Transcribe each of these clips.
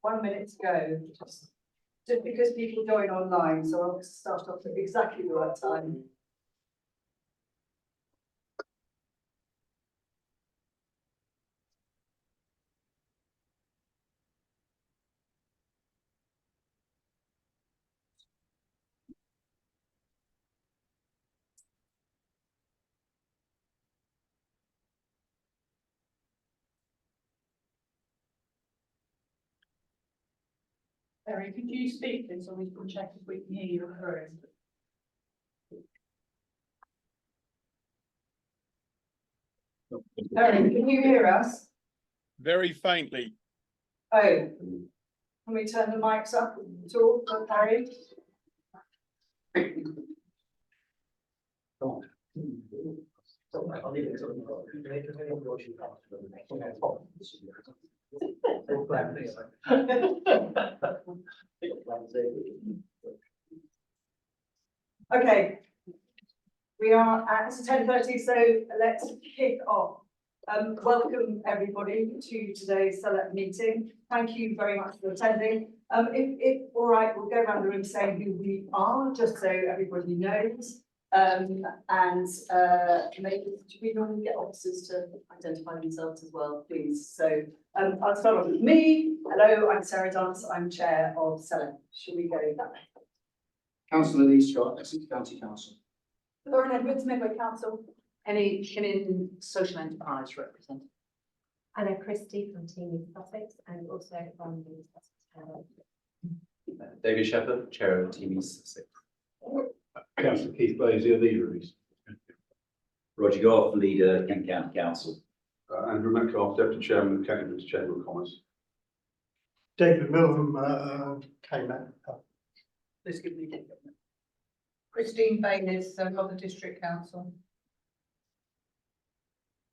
1 minute to go, just because people join online, so I'll start off at exactly the right time. Terry, could you speak this so we can check if we can hear you through? Terry, can you hear us? Very faintly. Oh, can we turn the mics up at all for Terry? Okay, we are at 10:30, so let's kick off. Welcome everybody to today's SELEP meeting. Thank you very much for attending. If all right, we'll go around the room saying who we are, just so everybody knows. Maybe we normally get officers to identify themselves as well, please. So I'll start off with me. Hello, I'm Sarah Dance. I'm chair of SELEP. Shall we go that way? Councillor Lee Scott, Essex County Council. Lauren Edwards, Midway Council. Any Shinin social enterprise representative? Anna Christie from Team East Sussex and also from the Sussex Herald. David Shepherd, Chair of Team East Sussex. Councillor Keith Blazier, Leader of East. Roger Goff, Leader, Kent County Council. Andrew Metcalfe, Deputy Chairman of Kent Chamber of Commerce. David Milham came out. Please give me. Christine Bayliss, Mother District Council.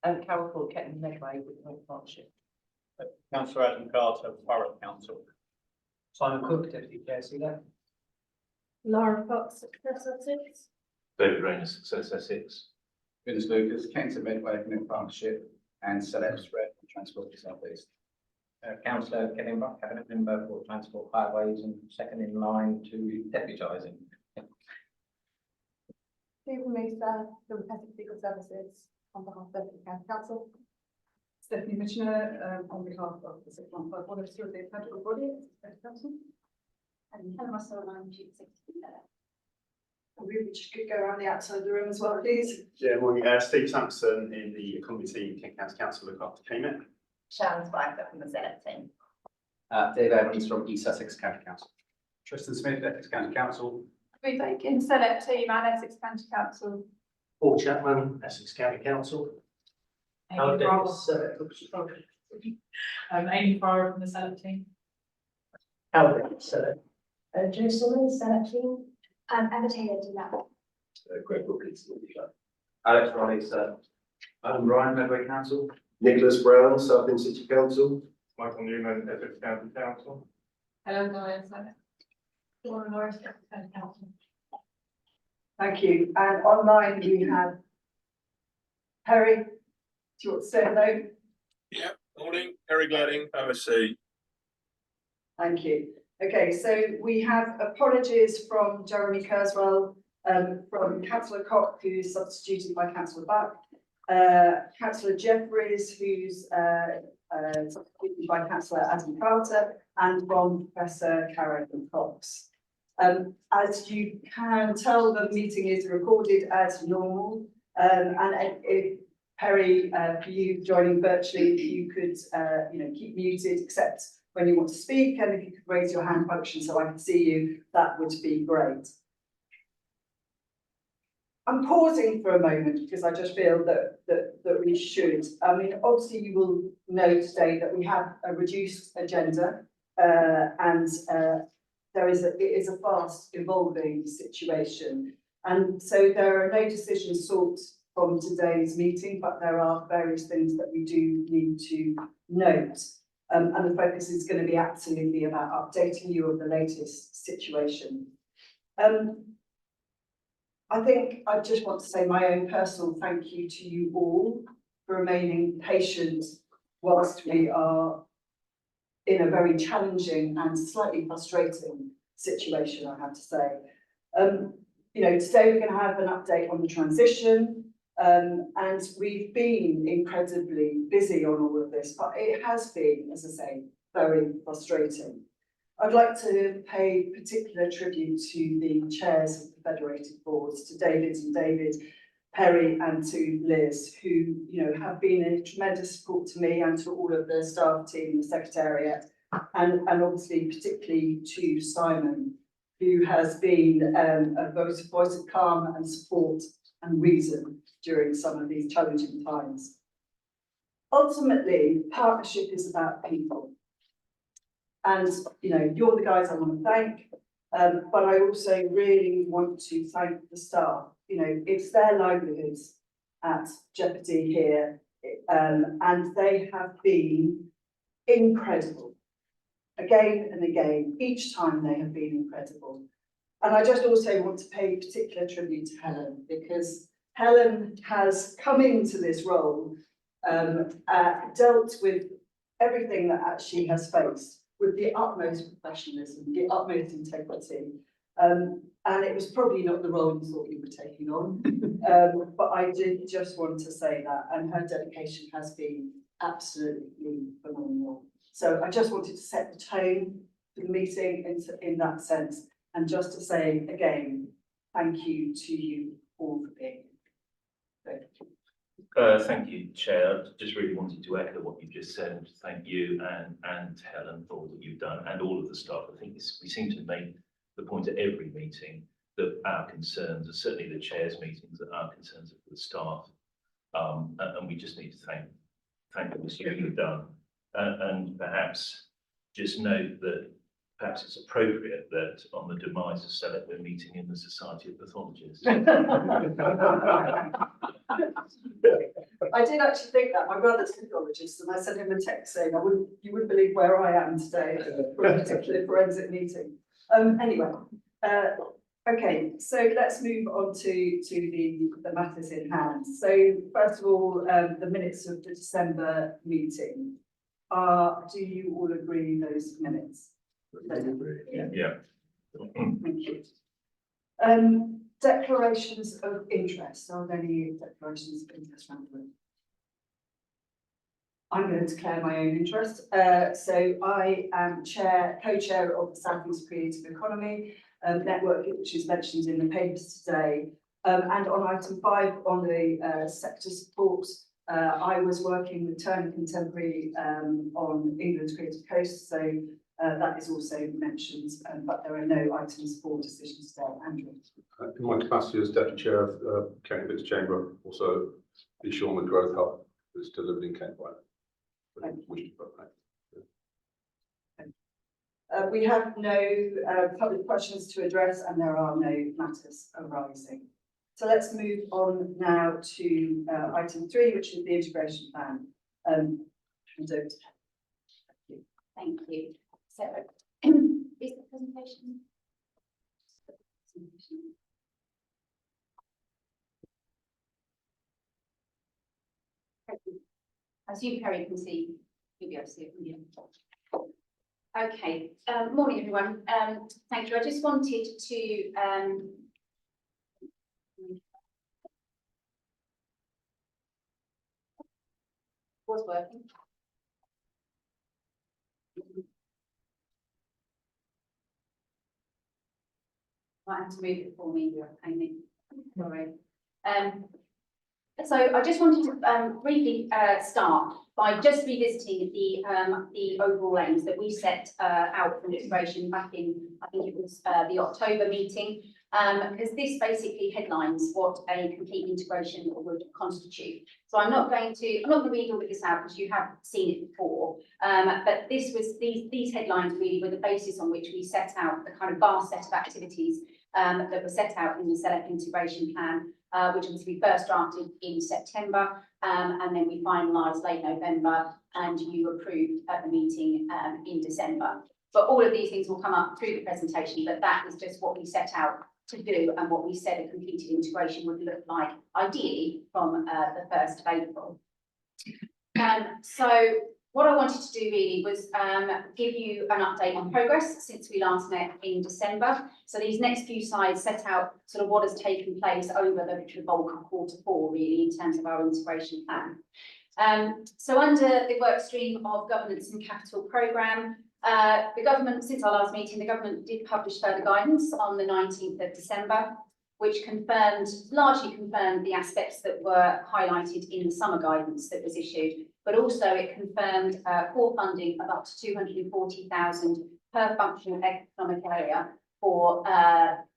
And Carol Ford, Ketton Medway with North Berkshire. Councillor Adam Carter, Borough Council. Simon Cook, Deputy Chair, SELEP. Laura Fox, Success Sussex. David Rayner, Success Essex. Vince Lucas, Kent Medway, North Berkshire, and SELEP Spread Transport to South East. Councillor Kevin Buck, Cabinet Member for Transport, Highways, and second in line to deputising. Stephen Mesa, from Essex Legal Services, on behalf of the County Council. Stephanie Mitchener, on behalf of the 615 Board of Steward, the Federal Body, Essex Council. And Helen Russell, I'm Chief Secretary. We just could go around the outside of the room as well, please. Yeah, morning. Steve Sampson in the Economy team, Kent County Council, look after KMET. Sharon Spiker from the SELEP team. Dave Evans from East Sussex County Council. Tristan Smith, Essex County Council. We take in SELEP team and Essex County Council. Paul Chapman, Essex County Council. Amy Farrar from the SELEP team. Albert, SELEP. Jo Summers, SELEP team. Emma Taylor, do that. Greg Wilkins, Alex Ronnie, Adam Ryan, Medway Council. Nicholas Brown, Southend City Council. Michael Newman, Essex County Council. Hello, Laura SELEP. Laura Norris, Essex County Council. Thank you. And online we have Perry. Do you want to say hello? Yeah, morning, Harry Gladding, OSC. Thank you. Okay, so we have apologies from Jeremy Kurzweil, from Councillor Cock, who's substituted by Councillor Buck, Councillor Jeffries, who's substituted by Councillor Adam Carter, and from Professor Karen Cox. As you can tell, the meeting is recorded as normal, and if Perry, for you joining virtually, if you could, keep muted, except when you want to speak, and if you could raise your hand function so I can see you, that would be great. I'm pausing for a moment because I just feel that we should. I mean, obviously you will know today that we have a reduced agenda, and it is a fast evolving situation. And so there are no decisions sought from today's meeting, but there are various things that we do need to note. And the focus is going to be absolutely about updating you of the latest situation. I think I just want to say my own personal thank you to you all for remaining patient whilst we are in a very challenging and slightly frustrating situation, I have to say. You know, today we're going to have an update on the transition, and we've been incredibly busy on all of this, but it has been, as I say, very frustrating. I'd like to pay particular tribute to the chairs of the federated boards, to David and David, Perry and to Liz, who, you know, have been a tremendous support to me and to all of the staff team, the secretariat, and obviously particularly to Simon, who has been a voice of calm and support and reason during some of these challenging times. Ultimately, partnership is about people. And, you know, you're the guys I want to thank, but I also really want to thank the staff. You know, it's their livelihoods at jeopardy here, and they have been incredible. Again and again, each time they have been incredible. And I just also want to pay particular tribute to Helen, because Helen has come into this role, dealt with everything that she has faced with the utmost professionalism, the utmost integrity. And it was probably not the role you thought you were taking on, but I did just want to say that, and her dedication has been absolutely phenomenal. So I just wanted to set the tone for the meeting in that sense, and just to say again, thank you to you all for being here. Thank you, Chair. I just really wanted to echo what you just said and to thank you and Helen for all that you've done, and all of the staff. I think we seem to make the point at every meeting that our concerns are certainly the Chair's meetings, that our concerns are for the staff, and we just need to thank them for what you've done, and perhaps just note that perhaps it's appropriate that on the demise of SELEP we're meeting in the Society of Pathologists. I did actually think that. My brother's a pathologist, and I sent him a text saying, you wouldn't believe where I am today for a particular forensic meeting. Anyway, okay, so let's move on to the matters in hand. So first of all, the minutes of the December meeting. Do you all agree those minutes? Yeah. Thank you. Declarations of interest. Are there any declarations of interest around the room? I'm going to declare my own interest. So I am co-chair of the South East Creative Economy Network, which is mentioned in the papers today. And on item 5 on the sector support, I was working with Turner Contemporary on England's Creative Coast. So that is also mentioned, but there are no items for decisions today. Andrew. In my capacity as Deputy Chair of Kent Bits Chamber, also the issue on the Growth Hub that's delivered in Kent. We have no public questions to address, and there are no matters arising. So let's move on now to item 3, which is the integration plan. Thank you. So, is the presentation? As you, Perry, can see, you'll be able to see it from here. Okay, morning everyone. Thank you. I just wanted to was working. Might have to move it for me, Amy. Sorry. So I just wanted to briefly start by just revisiting the overall aims that we set out for integration back in, I think it was the October meeting, because this basically headlines what a complete integration would constitute. So I'm not going to read all of this out because you have seen it before, but these headlines really were the basis on which we set out the kind of vast set of activities that were set out in the SELEP integration plan, which was we first drafted in September, and then we finalised late November, and you approved at the meeting in December. But all of these things will come up through the presentation, but that is just what we set out to do and what we said a completed integration would look like, ideally from the 1st of April. So what I wanted to do really was give you an update on progress since we last met in December. So these next few slides set out sort of what has taken place over the bulk of Q4 really in terms of our integration plan. So under the work stream of governance and capital programme, the government, since our last meeting, the government did publish further guidance on the 19th of December, which largely confirmed the aspects that were highlighted in the summer guidance that was issued, but also it confirmed core funding of up to 240,000 per functional economic area for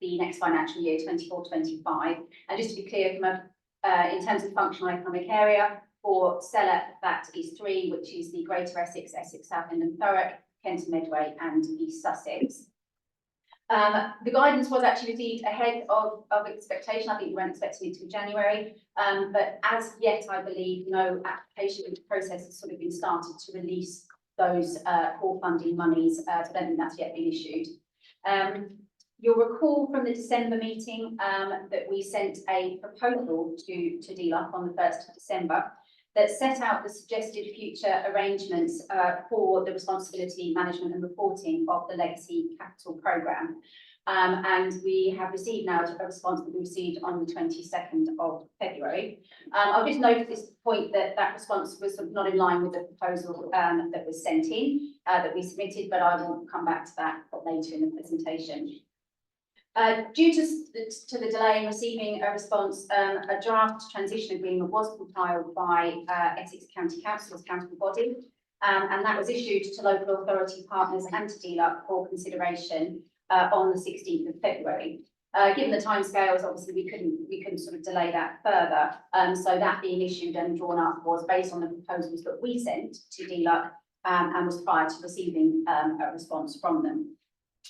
the next financial year, 24-25. And just to be clear, in terms of functional economic area, for SELEP, that is 3, which is the Greater Essex, Essex South End and Thurrock, Kent and Medway and East Sussex. The guidance was actually received ahead of expectation. I think we weren't expecting it till January, but as yet, I believe no application process has sort of been started to release those core funding monies. So I don't think that's yet been issued. You'll recall from the December meeting that we sent a proposal to DLUC on the 1st of December that set out the suggested future arrangements for the responsibility, management and reporting of the legacy capital programme. And we have received now a response that we received on the 22nd of February. I'll just note at this point that that response was sort of not in line with the proposal that was sent in, that we submitted, but I will come back to that later in the presentation. Due to the delay in receiving a response, a draft transition agreement was compiled by Essex County Council as accountable body, and that was issued to local authority partners and to DLUC for consideration on the 16th of February. Given the timescales, obviously we couldn't sort of delay that further. So that being issued and drawn up was based on the proposals that we sent to DLUC and was prior to receiving a response from them.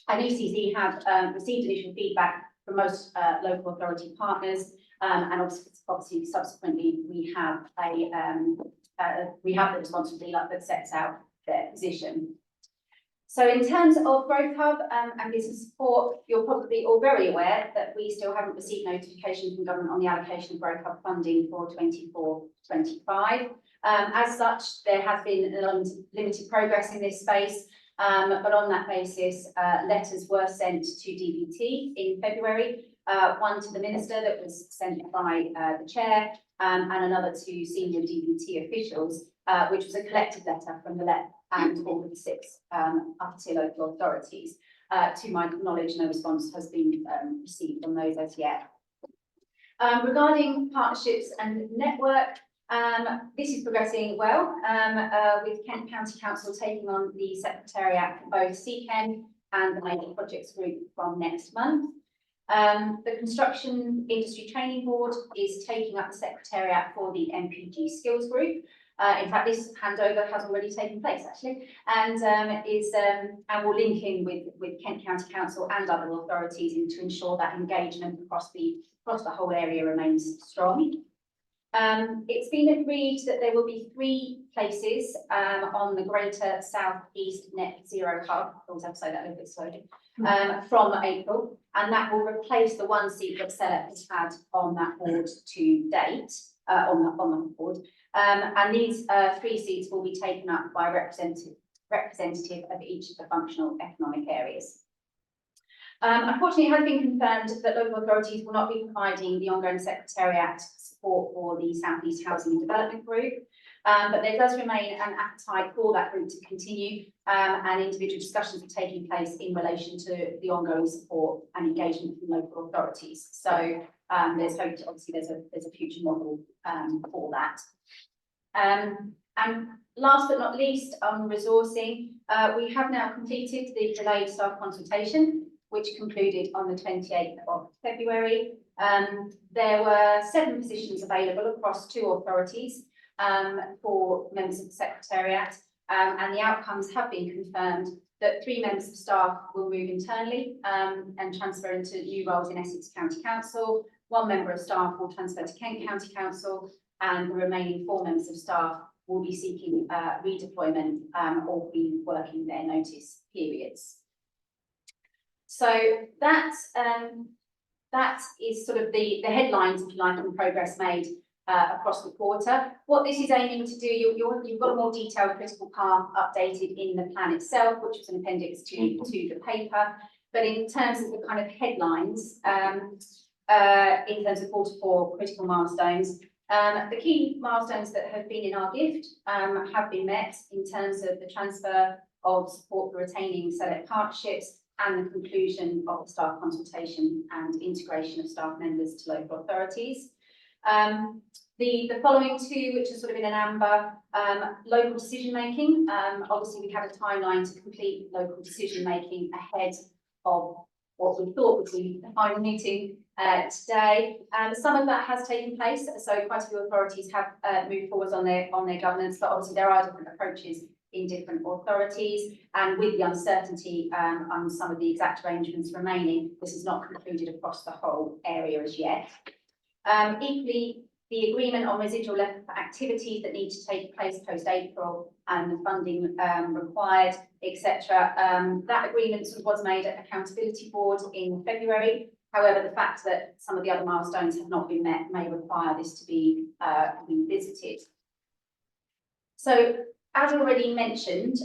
And ECZ have received initial feedback from most local authority partners, and obviously subsequently we have the response from DLUC that sets out their position. So in terms of Growth Hub and business support, you're probably all very aware that we still haven't received notification from government on the allocation of Growth Hub funding for 24-25. As such, there has been limited progress in this space. But on that basis, letters were sent to DBT in February, one to the Minister that was sent by the Chair, and another to senior DBT officials, which was a collected letter from the LEP and all of the 6 upper tier local authorities. To my knowledge, no response has been received on those as yet. Regarding partnerships and network, this is progressing well, with Kent County Council taking on the secretariat for both CKEN and the Major Projects Group from next month. The Construction Industry Training Board is taking up the secretariat for the MPG Skills Group. In fact, this handover has already taken place actually, and will link in with Kent County Council and other authorities to ensure that engagement across the whole area remains strong. It's been agreed that there will be 3 places on the Greater South East Net Zero Hub. I always have to say that a little bit slowly. From April, and that will replace the 1 seat that SELEP has had on that board to date. On the board, and these 3 seats will be taken up by a representative of each of the functional economic areas. Unfortunately, it has been confirmed that local authorities will not be providing the ongoing secretariat support for the South East Housing and Development Group, but there does remain an appetite for that group to continue, and individual discussions are taking place in relation to the ongoing support and engagement from local authorities. So there's hope to, obviously there's a future model for that. And last but not least, on resourcing, we have now completed the delayed staff consultation, which concluded on the 28th of February. There were 7 positions available across 2 authorities for members of the Secretariat, and the outcomes have been confirmed that 3 members of staff will move internally and transfer into new roles in Essex County Council. 1 member of staff will transfer to Kent County Council, and the remaining 4 members of staff will be seeking redeployment or be working their notice periods. So that is sort of the headlines, if you like, on progress made across the quarter. What this is aiming to do, you've got a more detailed critical path updated in the plan itself, which is an appendix to the paper. But in terms of the kind of headlines, in terms of Q4 critical milestones, the key milestones that have been in our gift have been met in terms of the transfer of support for retaining SELEP partnerships and the conclusion of the staff consultation and integration of staff members to local authorities. The following two, which are sort of in an amber, local decision making. Obviously, we had a timeline to complete local decision making ahead of what we thought would be the final meeting today. Some of that has taken place, so quite a few authorities have moved forwards on their governance, but obviously there are different approaches in different authorities, and with the uncertainty on some of the exact arrangements remaining, this is not concluded across the whole area as yet. Equally, the agreement on residual level activities that need to take place post-April and the funding required, etc. That agreement sort of was made at Accountability Board in February. However, the fact that some of the other milestones have not been met may require this to be revisited. So, as already mentioned,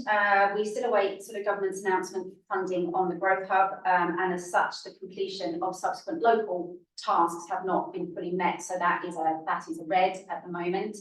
we still await sort of government's announcement for funding on the Growth Hub, and as such, the completion of subsequent local tasks have not been fully met. So that is a red at the moment.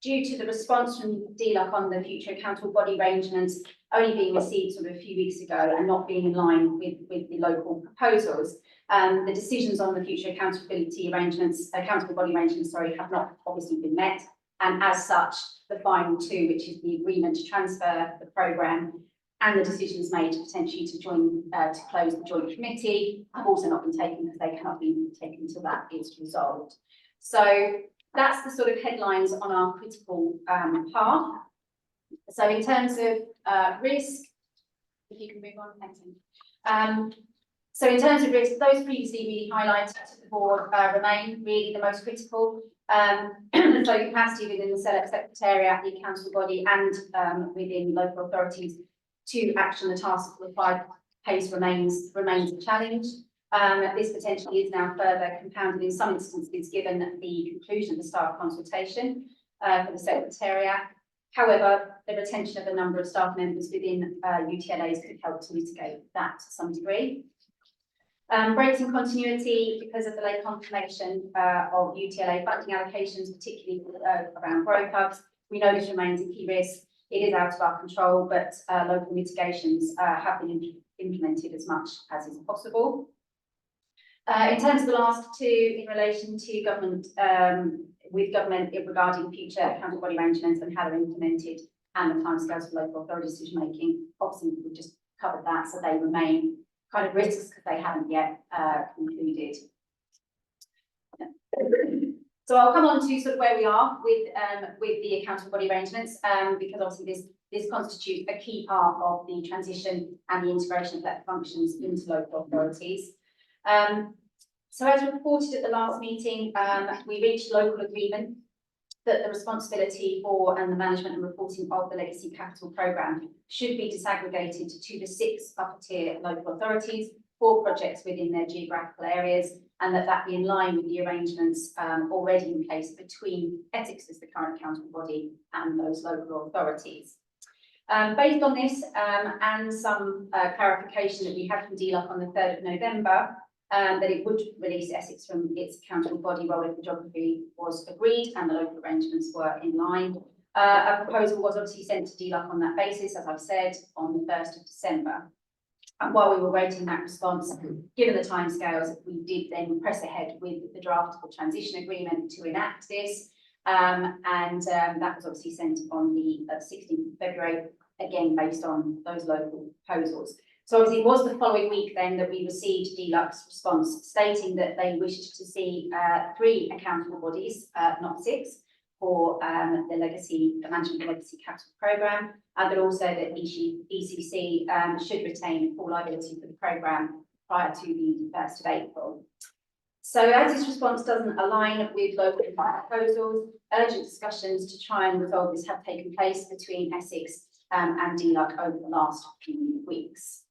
Due to the response from DLUC on the future accountable body arrangements only being received sort of a few weeks ago and not being in line with the local proposals, the decisions on the future accountable body arrangements, have not obviously been met. And as such, the final two, which is the agreement to transfer the programme and the decisions made potentially to close the joint committee, have also not been taken because they cannot be taken until that is resolved. So that's the sort of headlines on our critical path. So in terms of risk, if you can move on, thanks. So in terms of risk, those previously really highlighted to the board remain really the most critical. So capacity within the SELEP Secretariat, the accountable body, and within local authorities to action the tasks at the required pace remains a challenge. This potentially is now further compounded in some instances given the conclusion of the staff consultation for the Secretariat. However, the retention of a number of staff members within UTLAs could help to mitigate that to some degree. Breaks in continuity because of the late confirmation of UTLA funding allocations, particularly around growth hubs. We know this remains a key risk. It is out of our control, but local mitigations have been implemented as much as is possible. In terms of the last two, in relation to government, regarding future accountable body arrangements and how they're implemented and the timescales for local authority decision making, obviously we've just covered that, so they remain kind of risks because they haven't yet concluded. So I'll come on to sort of where we are with the accountable body arrangements, because obviously this constitutes a key part of the transition and the integration of that functions into local authorities. So as reported at the last meeting, we reached local agreement that the responsibility for and the management and reporting of the Legacy Capital Programme should be disaggregated to the 6 upper tier local authorities for projects within their geographical areas, and that be in line with the arrangements already in place between Essex as the current accountable body and those local authorities. Based on this and some clarification that we had from DLUC on the 3rd of November, that it would release Essex from its accountable body role if the geography was agreed and the local arrangements were in line. A proposal was obviously sent to DLUC on that basis, as I've said, on the 1st of December. And while we were waiting that response, given the timescales, we did then press ahead with the draft of the transition agreement to enact this. That was obviously sent on the 16th of February, again based on those local proposals. So obviously it was the following week then that we received DLUC's response stating that they wished to see 3 accountable bodies, not 6, for the management of the Legacy Capital Programme, but also that ECC should retain full liability for the programme prior to the 1st of April. So as this response doesn't align with local proposals, urgent discussions to try and resolve this have taken place between Essex and DLUC over the last few weeks.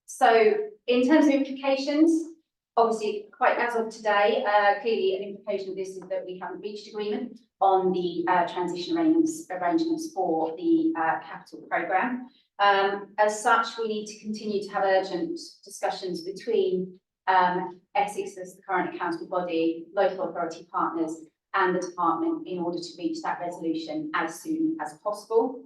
So in terms of implications, obviously, quite as of today, clearly an implication of this is that we haven't reached agreement on the transition arrangements for the capital programme. As such, we need to continue to have urgent discussions between Essex as the current accountable body, local authority partners and the department in order to reach that resolution as soon as possible.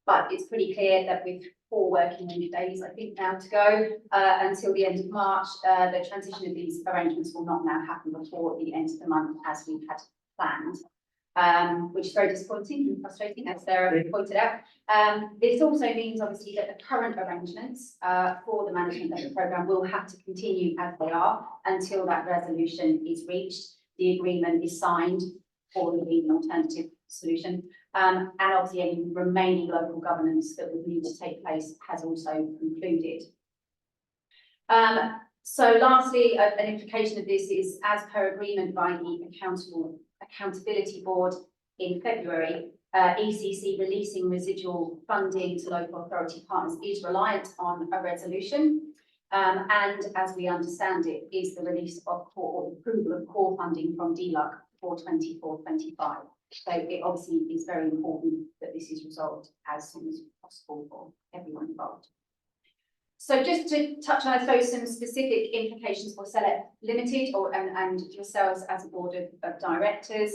But it's pretty clear that with 4 working days, I think, now to go until the end of March, the transition of these arrangements will not now happen before the end of the month as we had planned, which is very disappointing and frustrating, as Sarah pointed out. This also means, obviously, that the current arrangements for the management of the programme will have to continue as they are until that resolution is reached, the agreement is signed, or indeed an alternative solution. And obviously any remaining local governance that would need to take place has also concluded. So lastly, an implication of this is, as per agreement by the Accountability Board in February, ECC releasing residual funding to local authority partners is reliant on a resolution. And as we understand it, is the release of or approval of core funding from DLUC for 24-25. So it obviously is very important that this is resolved as soon as possible for everyone involved. So just to touch on, I suppose, some specific implications for SELEP Limited and yourselves as a board of directors.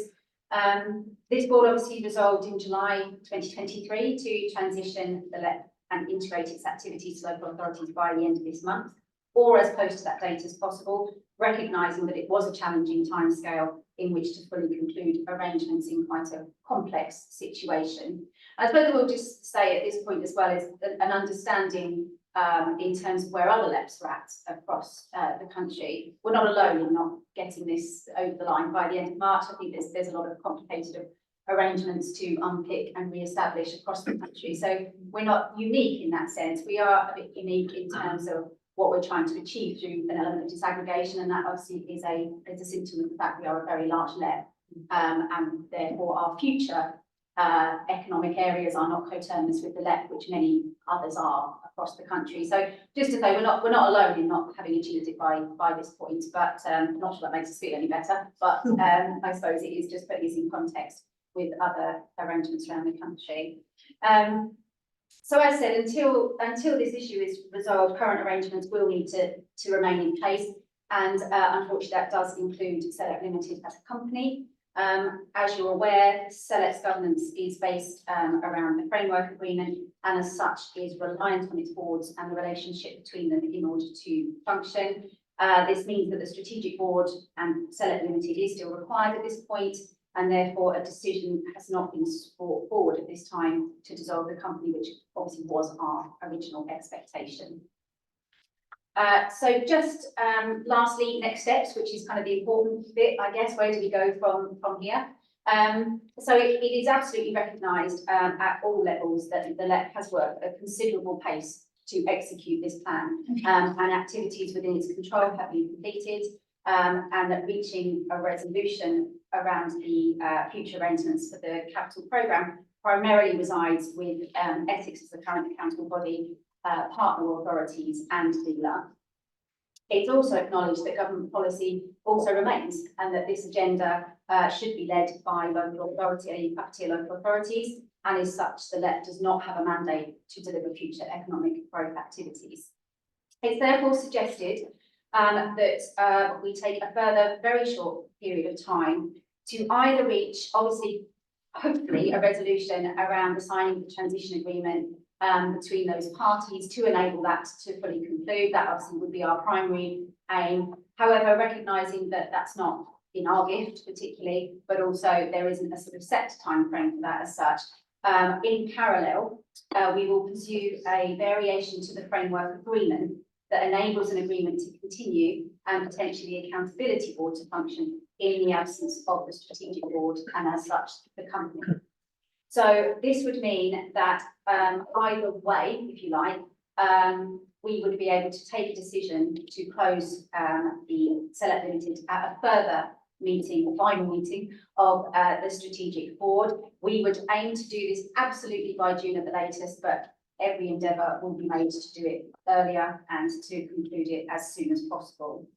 This board obviously resolved in July 2023 to transition the LEP and integrate its activities to local authorities by the end of this month, or as close to that date as possible, recognising that it was a challenging timescale in which to fully conclude arrangements in quite a complex situation. I suppose we'll just say at this point as well is an understanding in terms of where other LEPs are at across the country. We're not alone in not getting this over the line by the end of March. I think there's a lot of complicated arrangements to unpick and re-establish across the country. So we're not unique in that sense. We are a bit unique in terms of what we're trying to achieve through an element of disaggregation, and that obviously is a symptom of the fact we are a very large LEP, and therefore our future economic areas are not coterminous with the LEP, which many others are across the country. So just to say, we're not alone in not having achieved it by this point, but I'm not sure that makes us feel any better. But I suppose it is just putting this in context with other arrangements around the country. So as I said, until this issue is resolved, current arrangements will need to remain in place, and unfortunately that does include SELEP Limited as a company. As you're aware, SELEP's governance is based around the framework agreement, and as such is reliant on its boards and the relationship between them in order to function. This means that the strategic board and SELEP Limited is still required at this point, and therefore a decision has not been brought forward at this time to dissolve the company, which obviously was our original expectation. So just lastly, next steps, which is kind of the important bit, I guess. Where do we go from here? So it is absolutely recognised at all levels that the LEP has worked at a considerable pace to execute this plan, and activities within its control have been completed, and that reaching a resolution around the future arrangements for the capital programme primarily resides with Essex as the current accountable body, partner authorities and DLUC. It's also acknowledged that government policy also remains, and that this agenda should be led by local authority, up-tier local authorities, and as such, the LEP does not have a mandate to deliver future economic growth activities. It's therefore suggested that we take a further very short period of time to either reach, obviously, hopefully, a resolution around the signing of the transition agreement between those parties to enable that to fully conclude. That obviously would be our primary aim. However, recognising that that's not in our gift particularly, but also there isn't a sort of set time frame for that as such. In parallel, we will pursue a variation to the framework agreement that enables an agreement to continue and potentially accountability board to function in the absence of the strategic board and as such the company. So this would mean that either way, if you like, we would be able to take a decision to close the SELEP Limited at a further meeting, final meeting of the strategic board. We would aim to do this absolutely by June at the latest, but every endeavour will be made to do it earlier and to conclude it as soon as possible.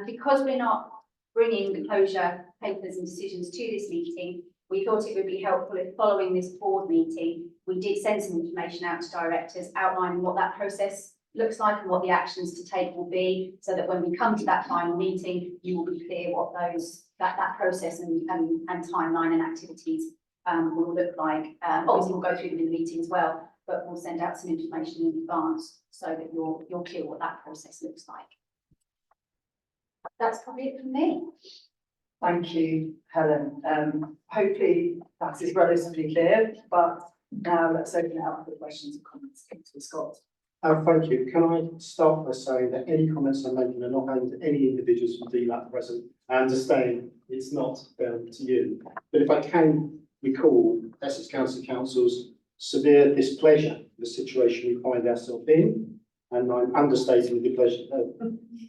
Because we're not bringing the closure papers and decisions to this meeting, we thought it would be helpful if, following this board meeting, we did send some information out to directors outlining what that process looks like and what the actions to take will be, so that when we come to that final meeting, you will be clear what that process and timeline and activities will look like. Obviously, we'll go through them in the meeting as well, but we'll send out some information in advance so that you're clear what that process looks like. That's probably it from me. Thank you, Helen. Hopefully that is relatively clear, but now let's open it up for questions and comments. Councillor Scott. Thank you. Can I start by saying that any comments I'm making are not aimed at any individuals from DLAP present. I understand it's not down to you. But if I can recall Essex County Council's severe displeasure with the situation we find ourselves in, and I'm understating the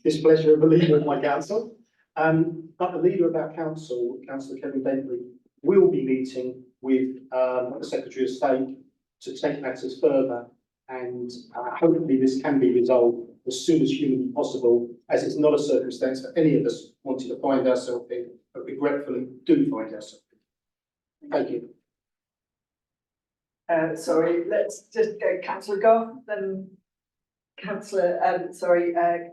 displeasure of the leader of my council. But the leader of our council, Councillor Kevin Bentley, will be meeting with the Secretary of State to take matters further, and hopefully this can be resolved as soon as humanly possible, as it's not a circumstance that any of us wanted to find ourselves in, but regretfully do find ourselves in. Thank you. Sorry, let's just go Councillor Goff, then Councillor, Councillor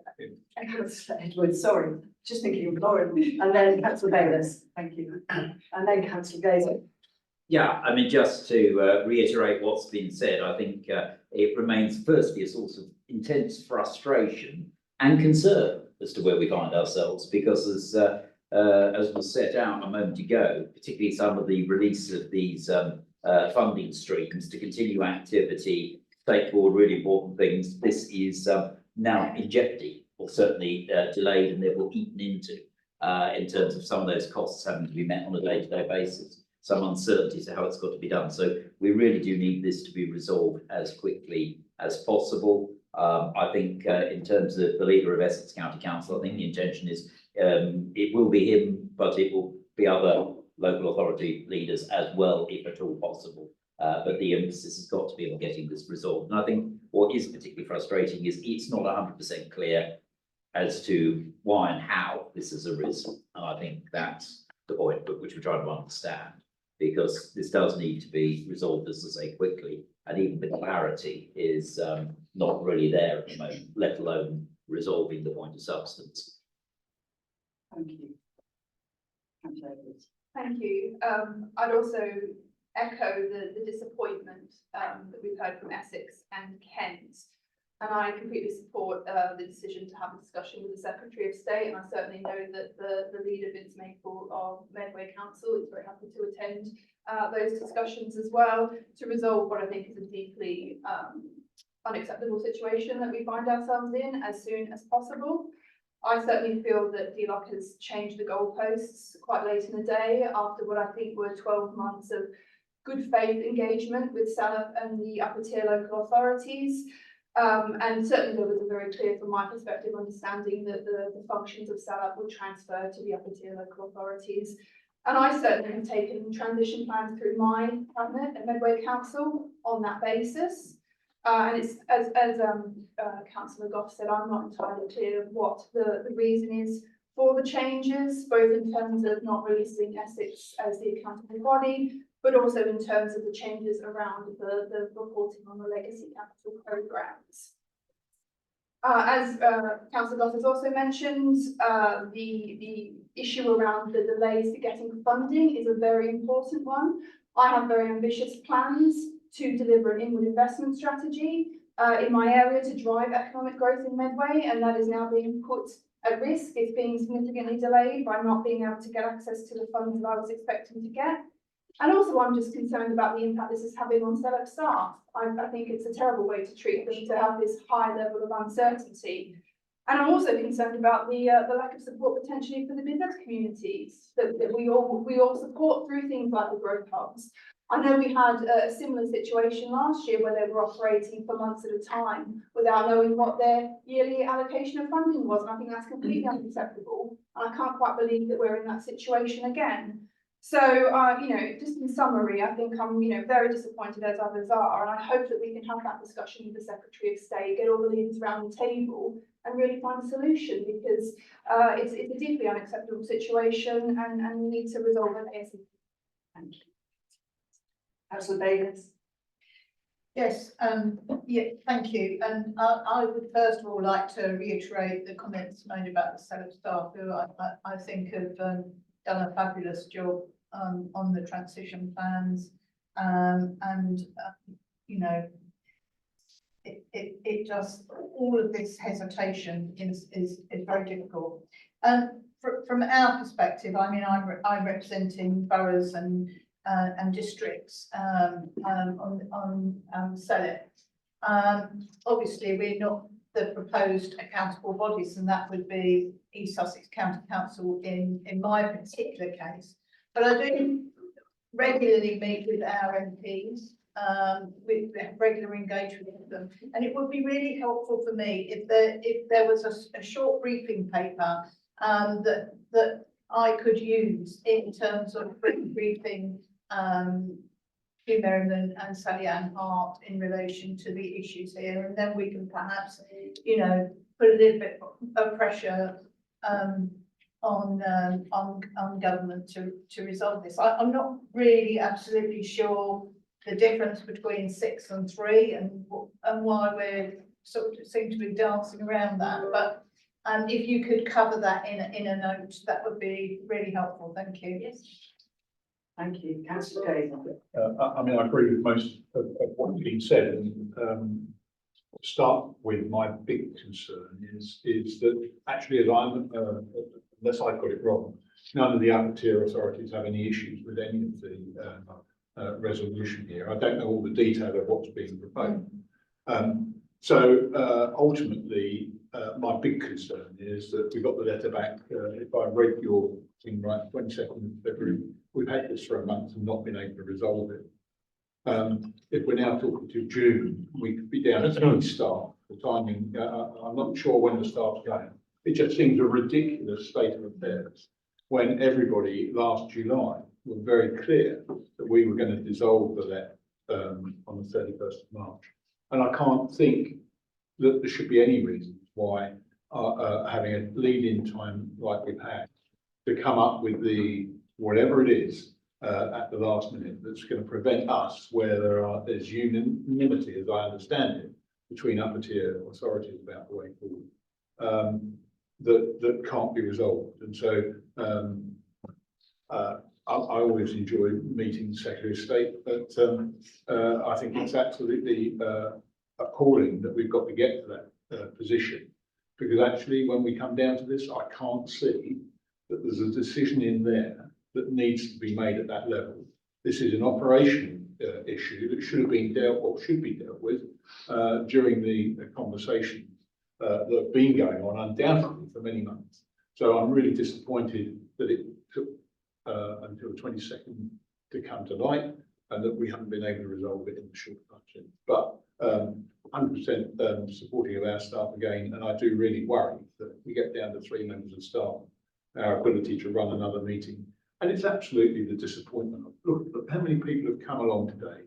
Edwards, sorry, just thinking of Lauren, and then Councillor Bayliss, thank you, and then Councillor Gazer. Yeah, I mean, just to reiterate what's been said, I think it remains firstly a source of intense frustration and concern as to where we find ourselves, because as was set out a moment ago, particularly some of the release of these funding streams to continue activity, take forward really important things, this is now in jeopardy, or certainly delayed and therefore eaten into in terms of some of those costs having to be met on a day-to-day basis, some uncertainty as to how it's got to be done. So we really do need this to be resolved as quickly as possible. I think in terms of the leader of Essex County Council, I think the intention is it will be him, but it will be other local authority leaders as well, if at all possible. But the emphasis has got to be on getting this resolved. And I think what is particularly frustrating is it's not 100% clear as to why and how this has arisen. And I think that's the point which we're trying to understand, because this does need to be resolved, as I say, quickly. And even the clarity is not really there at the moment, let alone resolving the point of substance. Thank you. Thank you. I'd also echo the disappointment that we've heard from Essex and Kent. And I completely support the decision to have a discussion with the Secretary of State. And I certainly know that the leader, Vince Maple of Medway Council, is very happy to attend those discussions as well, to resolve what I think is a deeply unacceptable situation that we find ourselves in as soon as possible. I certainly feel that DLOC has changed the goalposts quite late in the day after what I think were 12 months of good faith engagement with SELEP and the upper tier local authorities. And certainly there was a very clear, from my perspective, understanding that the functions of SELEP would transfer to the upper tier local authorities. And I certainly have taken transition plans through my cabinet at Medway Council on that basis. And it's as Councillor Goff said, I'm not entirely clear what the reason is for the changes, both in terms of not releasing Essex as the accountable body, but also in terms of the changes around the reporting on the legacy capital programmes. As Councillor Goff has also mentioned, the issue around the delays to getting funding is a very important one. I have very ambitious plans to deliver an inward investment strategy in my area to drive economic growth in Medway, and that is now being put at risk. It's being significantly delayed by not being able to get access to the funds that I was expecting to get. And also I'm just concerned about the impact this is having on SELEP staff. I think it's a terrible way to treat them, to have this high level of uncertainty. And I'm also concerned about the lack of support potentially for the business communities that we all support through things like the growth hubs. I know we had a similar situation last year where they were operating for months at a time without knowing what their yearly allocation of funding was, and I think that's completely unacceptable. And I can't quite believe that we're in that situation again. So, you know, just in summary, I think I'm, you know, very disappointed as others are, and I hope that we can have that discussion with the Secretary of State, get all the leaders around the table and really find a solution, because it's a deeply unacceptable situation, and we need to resolve it ASAP. Thank you. Councillor Davis. Yes, yeah, thank you. And I would first of all like to reiterate the comments made about the SELEP staff, who I think have done a fabulous job on the transition plans. You know, it just, all of this hesitation is very difficult. From our perspective, I mean, I'm representing boroughs and districts on SELEP. Obviously, we're not the proposed accountable bodies, and that would be East Sussex County Council in my particular case. But I do regularly meet with our MPs. We have regular engagement with them, and it would be really helpful for me if there was a short briefing paper that I could use in terms of briefing Hugh Merriman and Sally Ann Hart in relation to the issues here, and then we can perhaps, you know, put a little bit of pressure on government to resolve this. I'm not really absolutely sure the difference between 6 and 3 and why we're sort of seem to be dancing around that, but if you could cover that in a note, that would be really helpful. Thank you. Yes. Thank you. Councillor Gazer. I mean, I agree with most of what's been said, and to start with, my big concern is that actually, as I'm, unless I've got it wrong, none of the upper tier authorities have any issues with any of the resolution here. I don't know all the detail of what's being proposed. So ultimately, my big concern is that we got the letter back. If I read your thing right, 22nd of February, we've had this for a month and not been able to resolve it. If we're now talking to June, we could be down to 3 staff. The timing, I'm not sure when the staff's going. It just seems a ridiculous state of affairs when everybody last July were very clear that we were going to dissolve the LEP on the 31st of March. And I can't think that there should be any reason why having a lead-in time like we've had to come up with the whatever it is at the last minute that's going to prevent us, where there's unanimity, as I understand it, between upper tier authorities about the way forward, that can't be resolved. And so I always enjoy meeting the Secretary of State, but I think it's absolutely appalling that we've got to get to that position, because actually when we come down to this, I can't see that there's a decision in there that needs to be made at that level. This is an operation issue that should have been dealt, or should be dealt with during the conversations that have been going on undoubtedly for many months. So I'm really disappointed that it took until the 22nd to come to light, and that we haven't been able to resolve it in the short time. But 100% supporting of our staff again, and I do really worry that we get down to 3 members of staff, our ability to run another meeting. And it's absolutely the disappointment. Look how many people have come along today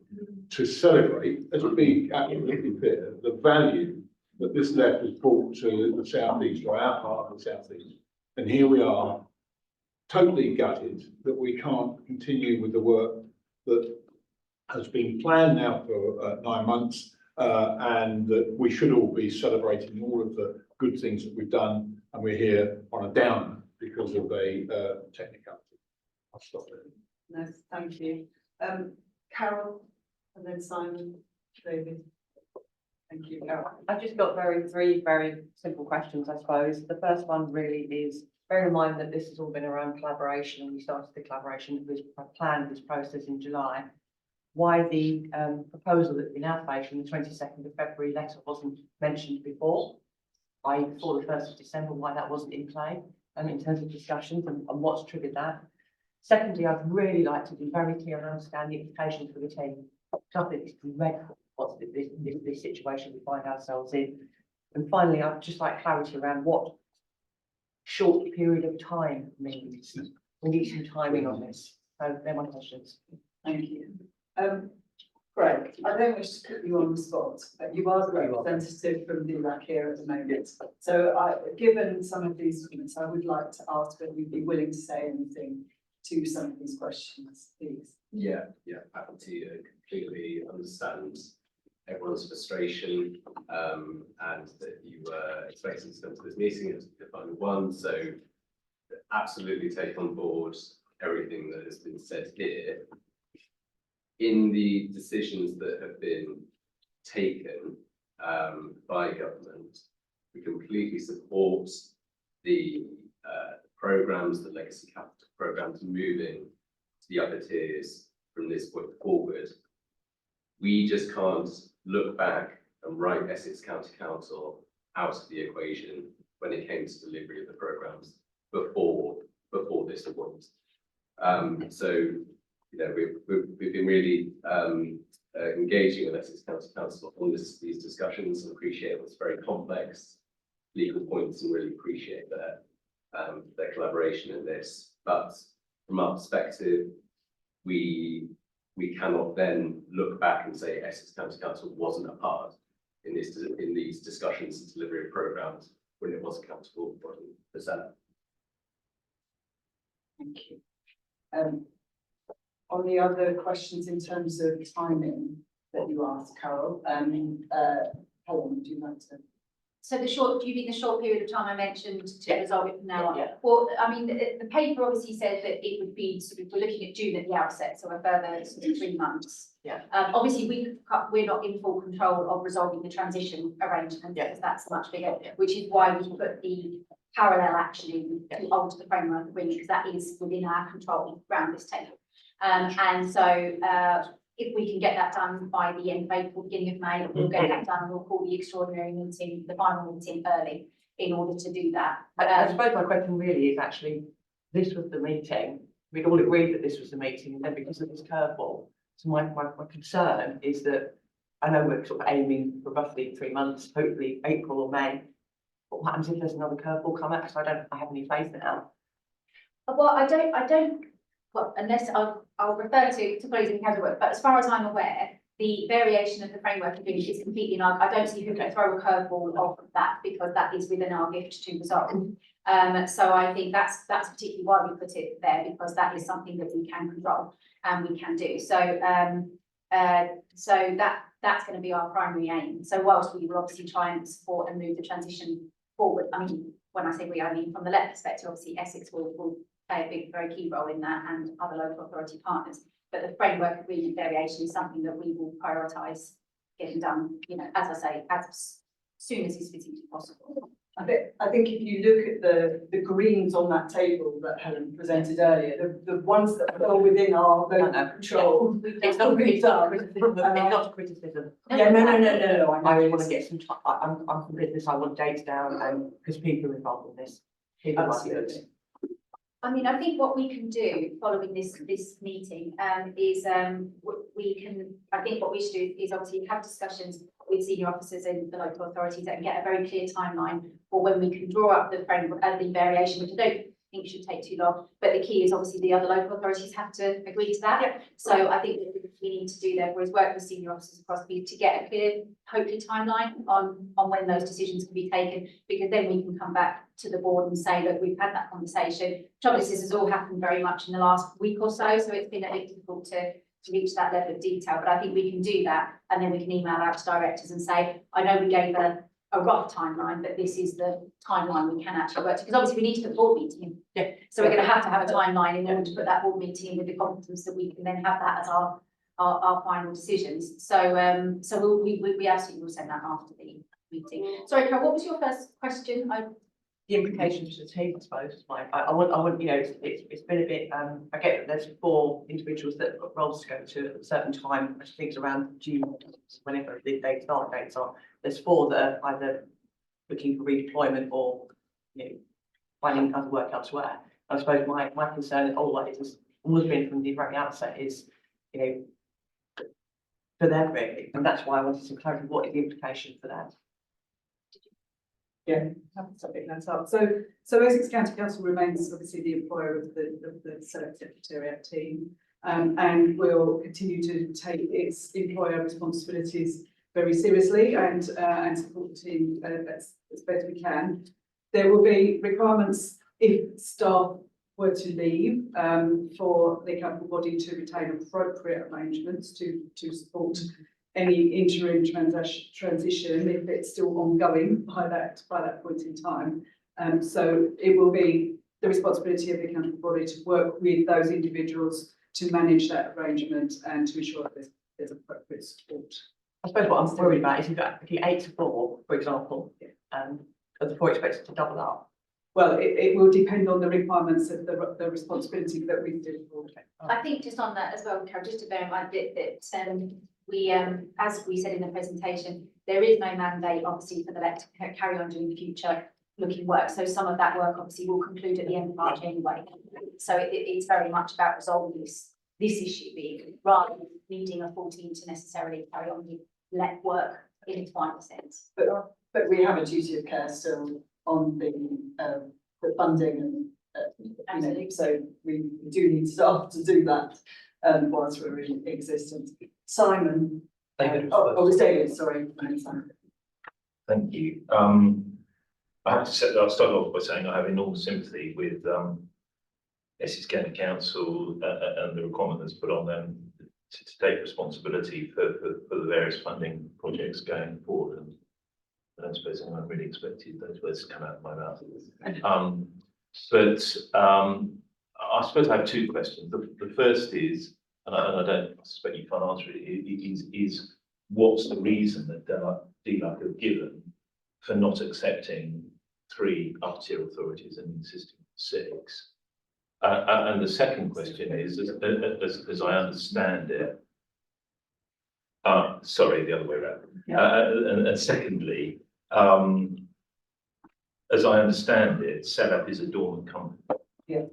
to celebrate, as it be absolutely clear, the value that this LEP has brought to the South East, or our part of the South East. And here we are, totally gutted that we can't continue with the work that has been planned now for 9 months, and that we should all be celebrating all of the good things that we've done, and we're here on a downer because of a technicality. I'll stop there. No, thank you. Carol, and then Simon, David. Thank you, Carol. I've just got three very simple questions, I suppose. The first one really is, bear in mind that this has all been around collaboration, and we started the collaboration, this planned this process in July. Why the proposal that we now face from the 22nd of February letter wasn't mentioned before, i.e. before the 1st of December, why that wasn't in play, in terms of discussions, and what's triggered that. Secondly, I'd really like to be very clear and understand the implications for the team. I think it's dreadful what's this situation we find ourselves in. And finally, I'd just like clarity around what short period of time means. We need some timing on this. So they're my questions. Thank you. Greg, I don't wish to put you on the spot, but you are the representative from DLAC here at the moment. So given some of these comments, I would like to ask whether you'd be willing to say anything to some of these questions, please. Yeah, happy to completely understand everyone's frustration, and that you were expecting to come to this meeting as the final one, so absolutely take on board everything that has been said here. In the decisions that have been taken by government, we completely support the programmes, the legacy capital programmes moving to the upper tiers from this point forward. We just can't look back and write Essex County Council out of the equation when it came to delivery of the programmes before this point. So, you know, we've been really engaging with Essex County Council on these discussions, and appreciate what's very complex legal points, and really appreciate their collaboration in this. But from our perspective, we cannot then look back and say Essex County Council wasn't a part in these discussions and delivery of programmes when it was accountable for the SELEP. Thank you. On the other questions in terms of timing that you asked, Carol, Helen, would you like to? So do you mean the short period of time I mentioned to resolve it from now on? Yeah. Well, I mean, the paper obviously said that it would be sort of, we're looking at June at the outset, so a further sort of 3 months. Yeah. Obviously, we're not in full control of resolving the transition arrangement, because that's much bigger, which is why we put the parallel action in to alter the framework agreement, because that is within our control around this table. And so if we can get that done by the end of April, beginning of May, we'll get that done, and we'll call the extraordinary meeting, the final meeting early in order to do that. I suppose my question really is actually, this was the meeting, we'd all agreed that this was the meeting, and then because of this curveball, so my concern is that, I know we're sort of aiming for roughly 3 months, hopefully April or May. But what happens if there's another curveball come out? So I have any faith now. Well, I don't, well, unless I'll refer to closing the work, but as far as I'm aware, the variation of the framework agreement is completely, I don't see who can throw a curveball off of that, because that is within our gift to resolve. So I think that's particularly why we put it there, because that is something that we can control and we can do. So so that's going to be our primary aim. So whilst we will obviously try and support and move the transition forward, I mean, when I say we, I mean from the left perspective, obviously Essex will play a big, very key role in that, and other local authority partners. But the framework agreement variation is something that we will prioritise getting done, you know, as I say, as soon as is physically possible. I think if you look at the greens on that table that Helen presented earlier, the ones that fall within our local control. It's not criticism. Not criticism. Yeah, no. I want to get some, I'm from business, I want dates down, and because people are involved in this. People like it. I mean, I think what we can do following this meeting is we can, I think what we should do is obviously have discussions with senior officers in the local authorities and get a very clear timeline for when we can draw up the framework and the variation, which I don't think should take too long. But the key is obviously the other local authorities have to agree to that. Yeah. So I think that we need to do therefore is work with senior officers across the piece to get a clear, hopefully, timeline on when those decisions can be taken, because then we can come back to the board and say, look, we've had that conversation. Trouble is, this has all happened very much in the last week or so, so it's been a bit difficult to reach that level of detail. But I think we can do that, and then we can email out to directors and say, I know we gave a rough timeline, but this is the timeline we can actually work to, because obviously we need to put a board meeting in. Yeah. So we're going to have a timeline in order to put that board meeting in with the confidence that we can then have that as our final decisions. So so we absolutely will send that after the meeting. Sorry, Carol, what was your first question? The implications for the team, I suppose. I want, you know, it's been a bit, I get that there's 4 individuals that have got roles to go to at a certain time, I think it's around June, whenever the start dates are. There's 4 that are either looking for redeployment or, you know, finding other work elsewhere. I suppose my concern, all that is and was been from the very outset is, you know, for them really, and that's why I wanted to clarify what is the implication for that. Yeah, that's a bit less up. So Essex County Council remains obviously the employer of the SELEP Secretariat team, and will continue to take its employer responsibilities very seriously and support the team as best we can. There will be requirements if staff were to leave, for the accountable body to retain appropriate arrangements to support any interim transition if it's still ongoing by that point in time. So it will be the responsibility of the accountable body to work with those individuals to manage that arrangement and to ensure that there's appropriate support. I suppose what I'm worried about is if you're 8 to 4, for example, are the 4 expected to double up? Well, it will depend on the requirements of the responsibility that we do. I think just on that as well, Carol, just to bear in mind that we, as we said in the presentation, there is no mandate obviously for the LEP to carry on doing future looking work. So some of that work obviously will conclude at the end of March anyway. So it's very much about resolving this issue being, rather than needing a full team to necessarily carry on with LEP work in its final sense. But we have a duty of care still on the funding and so we do need staff to do that whilst we're in existence. Simon, David. it's David, sorry. Thank you. I have to say, I'll start off by saying I have enormous sympathy with Essex County Council and the requirement that's put on them to take responsibility for the various funding projects going forward. And I don't suppose anyone really expected those words to come out of my mouth. I suppose I have 2 questions. The first is, and I don't suspect you can't answer it, is what's the reason that DLUC have given for not accepting 3 upper-tier authorities and insisting on 6? And the second question is, as I understand it, sorry, the other way around. And secondly, as I understand it, SELEP is a dormant company. Yeah.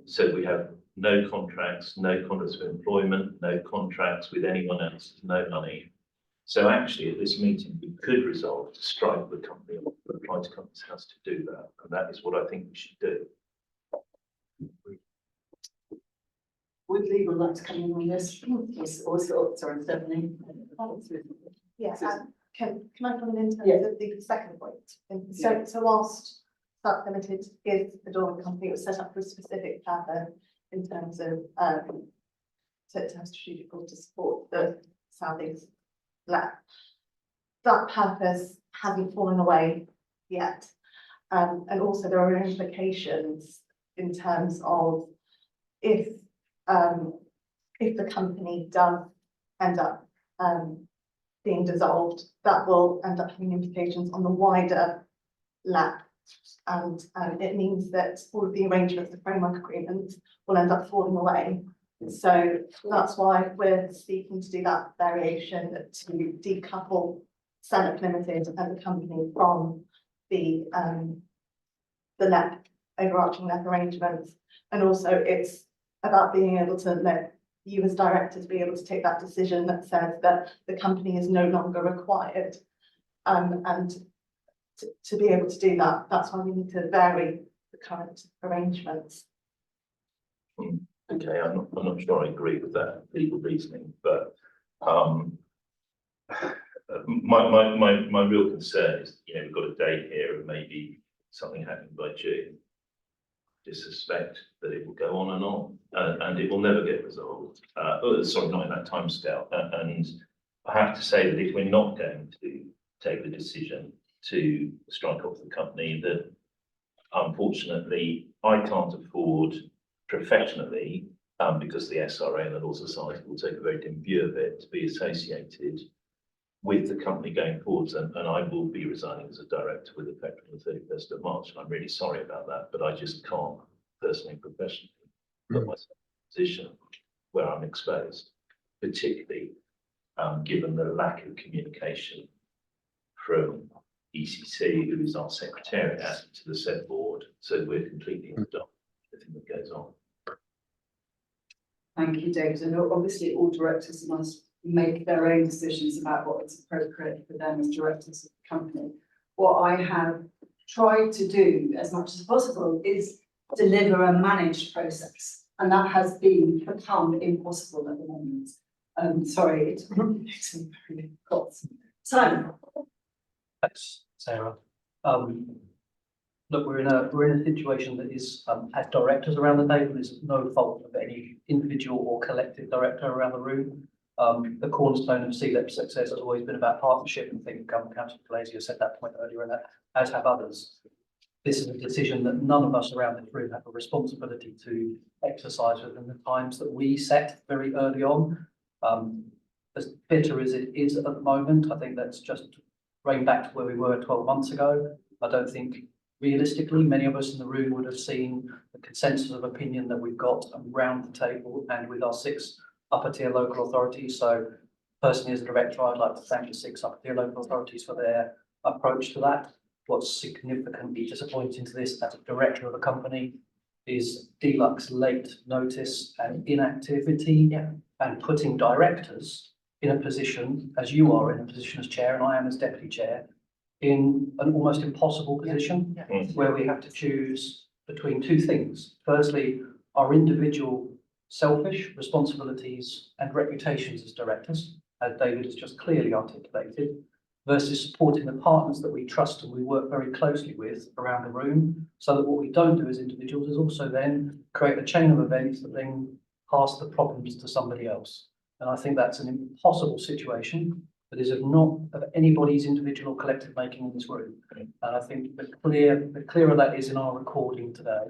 So we have no contracts, no contracts of employment, no contracts with anyone else, no money. So actually, at this meeting, we could resolve to strike the company or apply to Companies House to do that, and that is what I think we should do. Would legal like to come in on this? Also, sorry, Stephanie. Yes, can I come in terms Yeah. of the second point? So whilst SELEP Limited is a dormant company, it was set up for a specific purpose in terms of to have strategic goals to support the South East LEP. That purpose hasn't fallen away yet. And also there are implications in terms of if the company does end up being dissolved, that will end up having implications on the wider LEP. And it means that all of the arrangements, the framework agreements will end up falling away. So that's why we're seeking to do that variation to decouple SELEP Limited and the company from the LEP, overarching LEP arrangements. And also it's about being able to let you as directors be able to take that decision that says that the company is no longer required. And to be able to do that, that's why we need to vary the current arrangements. Okay, I'm not sure I agree with that legal reasoning, but my real concern is, we've got a date here of maybe something happening by June. I suspect that it will go on and on, and it will never get resolved. Sorry, not in that timescale. And I have to say that if we're not going to take the decision to strike off the company, that unfortunately I can't afford professionally, because the SRA and the Law Society will take a very dim view of it, to be associated with the company going forwards, and I will be resigning as a director with effect from the 31st of March. And I'm really sorry about that, but I just can't personally and professionally put myself in a position where I'm exposed, particularly given the lack of communication from ECC, who is our secretariat, to the said board. So we're completely in the dark with everything that goes on. Thank you, David. And obviously all directors must make their own decisions about what is appropriate for them as directors of the company. What I have tried to do as much as possible is deliver a managed process, and that has become impossible at the moment. Sorry, it's very difficult. Simon. Thanks, Sarah. Look, we're in a situation that is, as directors around the table, is no fault of any individual or collective director around the room. The cornerstone of SELEP success has always been about partnership, and I think Councillor Gallazio said that point earlier, and that, as have others. This is a decision that none of us around this room have a responsibility to exercise within the times that we set very early on. As bitter as it is at the moment, I think that's just going back to where we were 12 months ago. I don't think realistically, many of us in the room would have seen the consensus of opinion that we've got around the table and with our 6 upper tier local authorities. So personally as a director, I'd like to thank the 6 upper tier local authorities for their approach to that. What's significantly disappointing to this as a director of a company is DLUC's late notice and inactivity and putting directors in a position, as you are in a position as chair and I am as deputy chair, in an almost impossible position where we have to choose between 2 things. Firstly, our individual selfish responsibilities and reputations as directors, as David has just clearly articulated, versus supporting the partners that we trust and we work very closely with around the room, so that what we don't do as individuals is also then create a chain of events that then pass the problems to somebody else. And I think that's an impossible situation that is not of anybody's individual or collective making in this room. And I think the clearer that is in our recording today,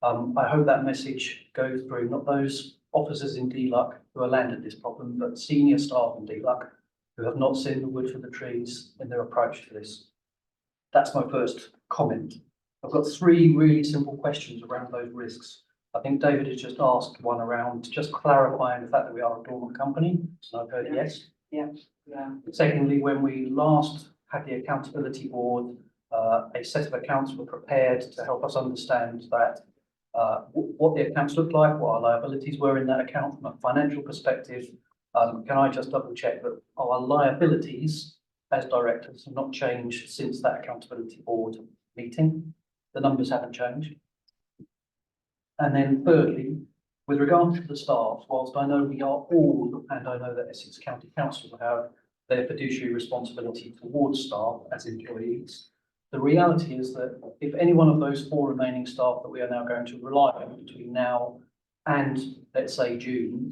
I hope that message goes through, not those officers in DLUC who are landed this problem, but senior staff in DLUC who have not seen the wood for the trees in their approach to this. That's my first comment. I've got 3 really simple questions around those risks. I think David has just asked one around just clarifying the fact that we are a dormant company, and I've heard yes. Yeah. Secondly, when we last had the accountability board, a set of accounts were prepared to help us understand that what the accounts looked like, what our liabilities were in that account from a financial perspective. Can I just double check that our liabilities as directors have not changed since that accountability board meeting? The numbers haven't changed. And then thirdly, with regard to the staff, whilst I know we are all, and I know that Essex County Council have their fiduciary responsibility towards staff as employees, the reality is that if any one of those 4 remaining staff that we are now going to rely on between now and, let's say, June,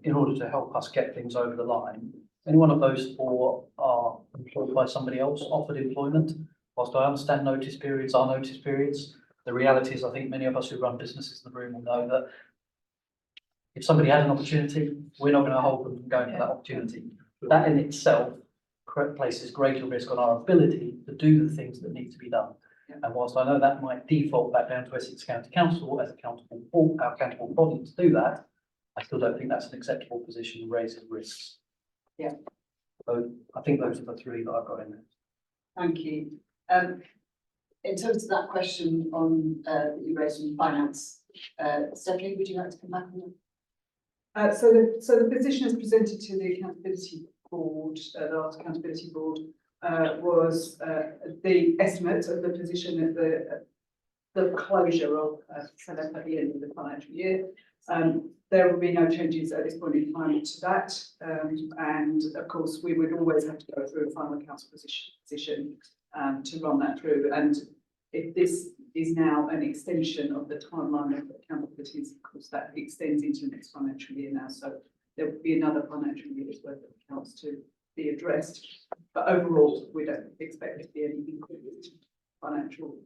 in order to help us get things over the line, any one of those 4 are employed by somebody else, offered employment. Whilst I understand notice periods are notice periods, the reality is I think many of us who run businesses in the room will know that if somebody has an opportunity, we're not going to hold them from going for that opportunity. That in itself places greater risk on our ability to do the things that need to be done. And whilst I know that might default back down to Essex County Council as our accountable body to do that, I still don't think that's an acceptable position and raises risks. Yeah. So I think those are the 3 that I've got in there. Thank you. In terms of that question on that you raised on finance, Stephanie, would you like to come back on that? So the position as presented to the accountability board, the last accountability board, was the estimate of the position at the closure of SELEP at the end of the financial year. There will be no changes at this point in time to that, and of course we would always have to go through a final council position to run that through. And if this is now an extension of the timeline of accountabilities, of course that extends into the next financial year now. So there will be another financial year's worth of accounts to be addressed. But overall, we don't expect it to be any increased financial.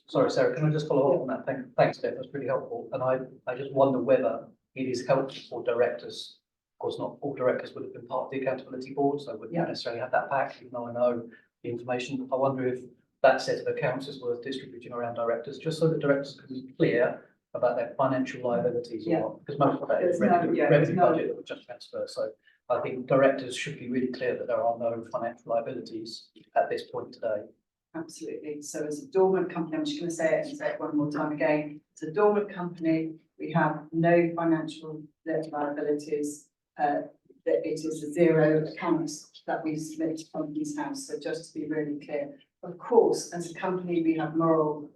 Sorry, Sarah, can I just follow up on that? Thanks, Steph, that's really helpful. And I just wonder whether it is helpful for directors. Of course, not all directors would have been part of the accountability board, so I wouldn't necessarily have that back, even though I know the information. I wonder if that set of accounts is worth distributing around directors, just so that directors can be clear about their financial liabilities or not, because most of that is revenue budget that would just transfer. So I think directors should be really clear that there are no financial liabilities at this point today. Absolutely. So as a dormant company, I'm just going to say it and say it one more time again. It's a dormant company. We have no financial liabilities. That it is a zero account that we submit to Companies House. So just to be really clear, of course, as a company, we have moral,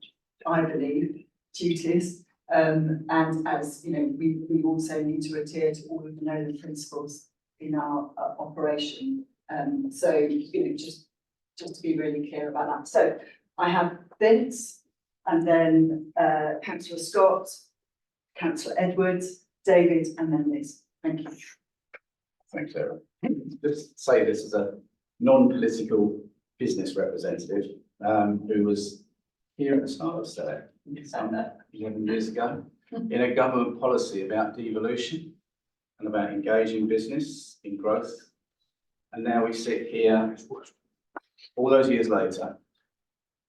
I believe, duties. And as you know, we also need to adhere to all of the known principles in our operation. So you know, just to be really clear about that. So I have Vince, and then Councillor Scott, Councillor Edwards, David, and then Liz. Thank you. Thanks, Sarah. Just say this as a non-political business representative, who was here at the start of SELEP, 11 years ago, in a government policy about devolution and about engaging business in growth. And now we sit here, all those years later,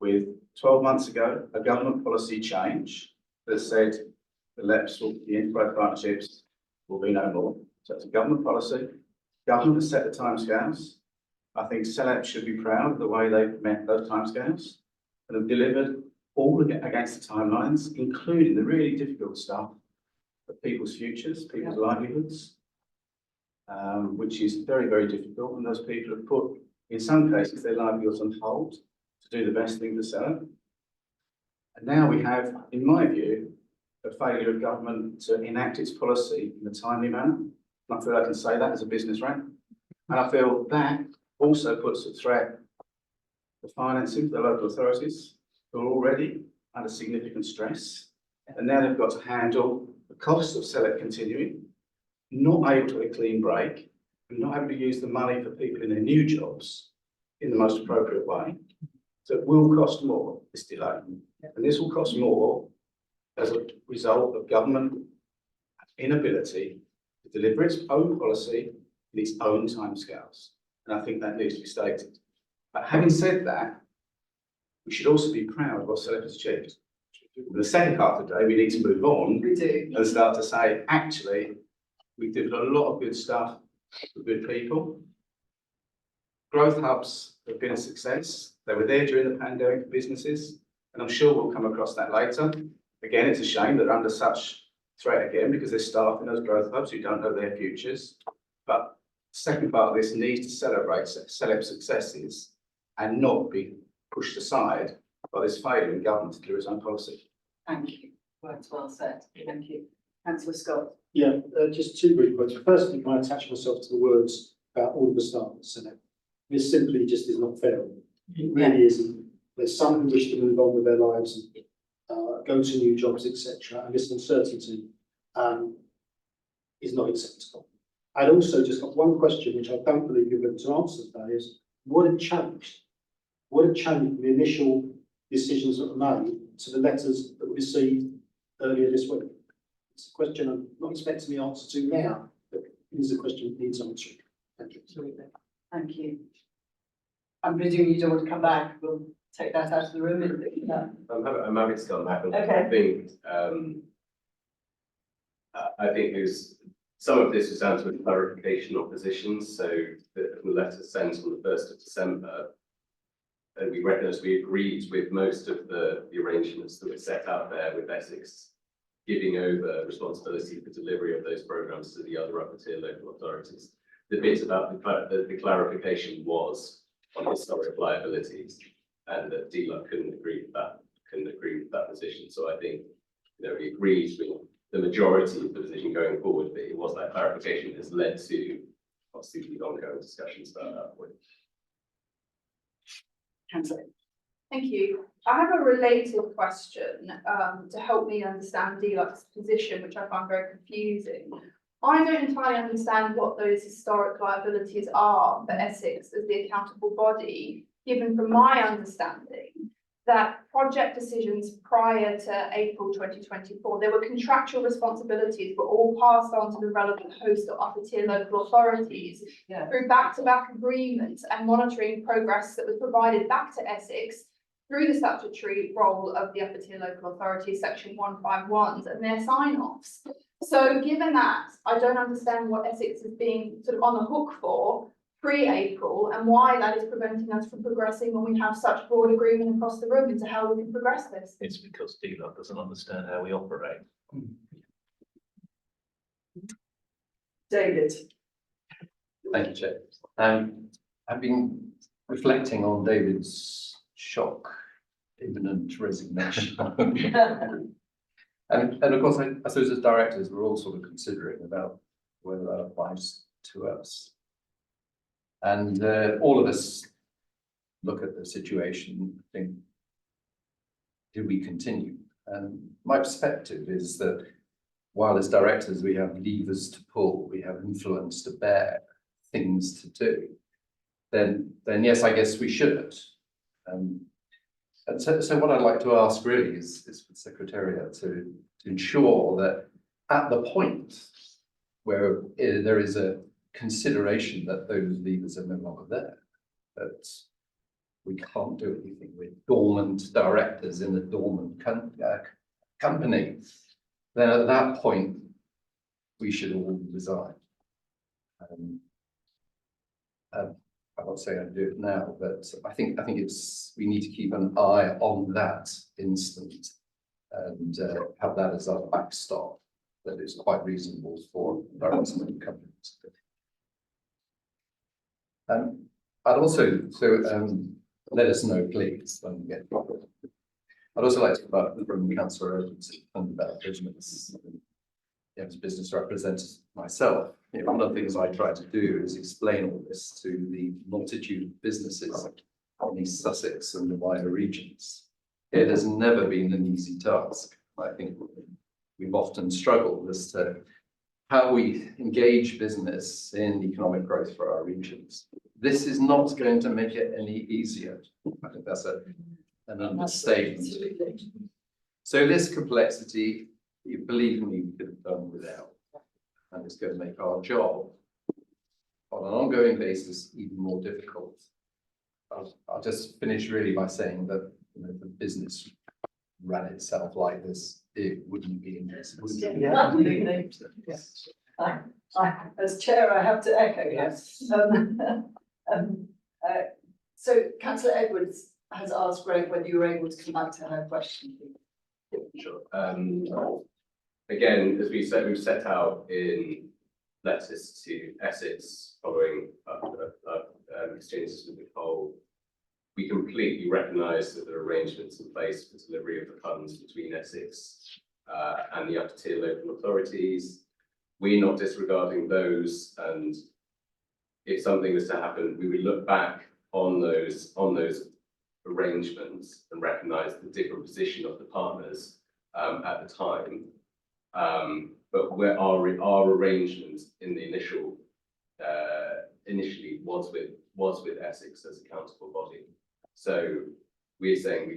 with 12 months ago, a government policy change that said the LEPs, the enterprise partnerships, will be no more. So it's a government policy. Government has set the timescales. I think SELEP should be proud of the way they've met those timescales and have delivered all against the timelines, including the really difficult stuff of people's futures, people's livelihoods, which is very, very difficult. And those people have put, in some cases, their livelihoods on hold to do the best thing for SELEP. And now we have, in my view, a failure of government to enact its policy in a timely manner. I feel I can say that as a business rep. And I feel that also puts at threat the financing for the local authorities, who are already under significant stress. And now they've got to handle the costs of SELEP continuing, not able to get a clean break, and not able to use the money for people in their new jobs in the most appropriate way. So it will cost more, this delay. And this will cost more as a result of government inability to deliver its own policy in its own timescales. And I think that needs to be stated. But having said that, we should also be proud of what SELEP has achieved. In the second half of the day, we need to move on and start to say, actually, we did a lot of good stuff for good people. Growth hubs have been a success. They were there during the pandemic for businesses, and I'm sure we'll come across that later. Again, it's a shame that they're under such threat again, because there's staff in those growth hubs who don't know their futures. But the second part of this needs to celebrate SELEP successes and not be pushed aside by this failure in government to do its own policy. Thank you. Words well said. Thank you. Councillor Scott. Yeah, just two brief points. Firstly, can I attach myself to the words about all of the staff at SELEP? This simply just is not fair. It really isn't. There's some who wish to move on with their lives and go to new jobs, etc. And this uncertainty is not acceptable. I'd also just got one question, which I don't believe you're going to answer today, is what had changed? What had changed from the initial decisions that were made to the letters that were received earlier this week? It's a question I'm not expecting the answer to now, but it is a question that needs answering. Thank you. Absolutely. Thank you. I'm presuming you don't want to come back. We'll take that out of the room. I'm happy to come back. Okay. I think some of this was down to a clarification of positions. So the letter sent on the 1st of December, and we recognise we agreed with most of the arrangements that were set out there with Essex, giving over responsibility for delivery of those programmes to the other upper tier local authorities. The bit about the clarification was on historic liabilities, and that DLUC couldn't agree with that position. So I think, you know, we agreed with the majority of the position going forward, but it was that clarification that has led to obviously the ongoing discussions about that point. Councillor. Thank you. I have a related question to help me understand DLUC's position, which I find very confusing. I don't entirely understand what those historic liabilities are for Essex as the accountable body, given from my understanding that project decisions prior to April 2024, there were contractual responsibilities were all passed on to the relevant host or upper tier local authorities through back-to-back agreements and monitoring progress that was provided back to Essex through the statutory role of the upper tier local authorities, section 151s, and their sign-offs. So given that, I don't understand what Essex is being sort of on the hook for pre-April and why that is preventing us from progressing when we have such broad agreement across the room into how we can progress this. It's because DLUC doesn't understand how we operate. David. Thank you, Chair. I've been reflecting on David's shock, imminent resignation. And of course, I suppose as directors, we're all sort of considering about whether that applies to us. And all of us look at the situation and think, do we continue? And my perspective is that while as directors we have levers to pull, we have influence to bear, things to do, then yes, I guess we should. And so what I'd like to ask really is for the Secretariat to ensure that at the point where there is a consideration that those levers are no longer there, that we can't do anything with dormant directors in a dormant company, then at that point, we should all resign. I'm not saying I'd do it now, but I think we need to keep an eye on that instant and have that as our backstop. That is quite reasonable for directors and companies. I'd also let us know, please, when we get. I'd also like to come up from Councillor Evans about business. As business representative myself, one of the things I try to do is explain all this to the multitude of businesses in East Sussex and the wider regions. It has never been an easy task. I think we've often struggled as to how we engage business in economic growth for our regions. This is not going to make it any easier. I think that's an understatement. So this complexity, you believe me, we could have done without. And it's going to make our job on an ongoing basis even more difficult. I'll just finish really by saying that if the business ran itself like this, it wouldn't be in this. Yes. As chair, I have to echo that. So Councillor Edwards has asked Greg whether you were able to come back to her question. Sure. Again, as we said, we've set out in letters to Essex following exchanges with Nicole. We completely recognise that there are arrangements in place for delivery of the funds between Essex and the upper tier local authorities. We're not disregarding those, and if something was to happen, we would look back on those arrangements and recognise the different position of the partners at the time. But where our arrangement in the initially was with Essex as a countable body. So we're saying we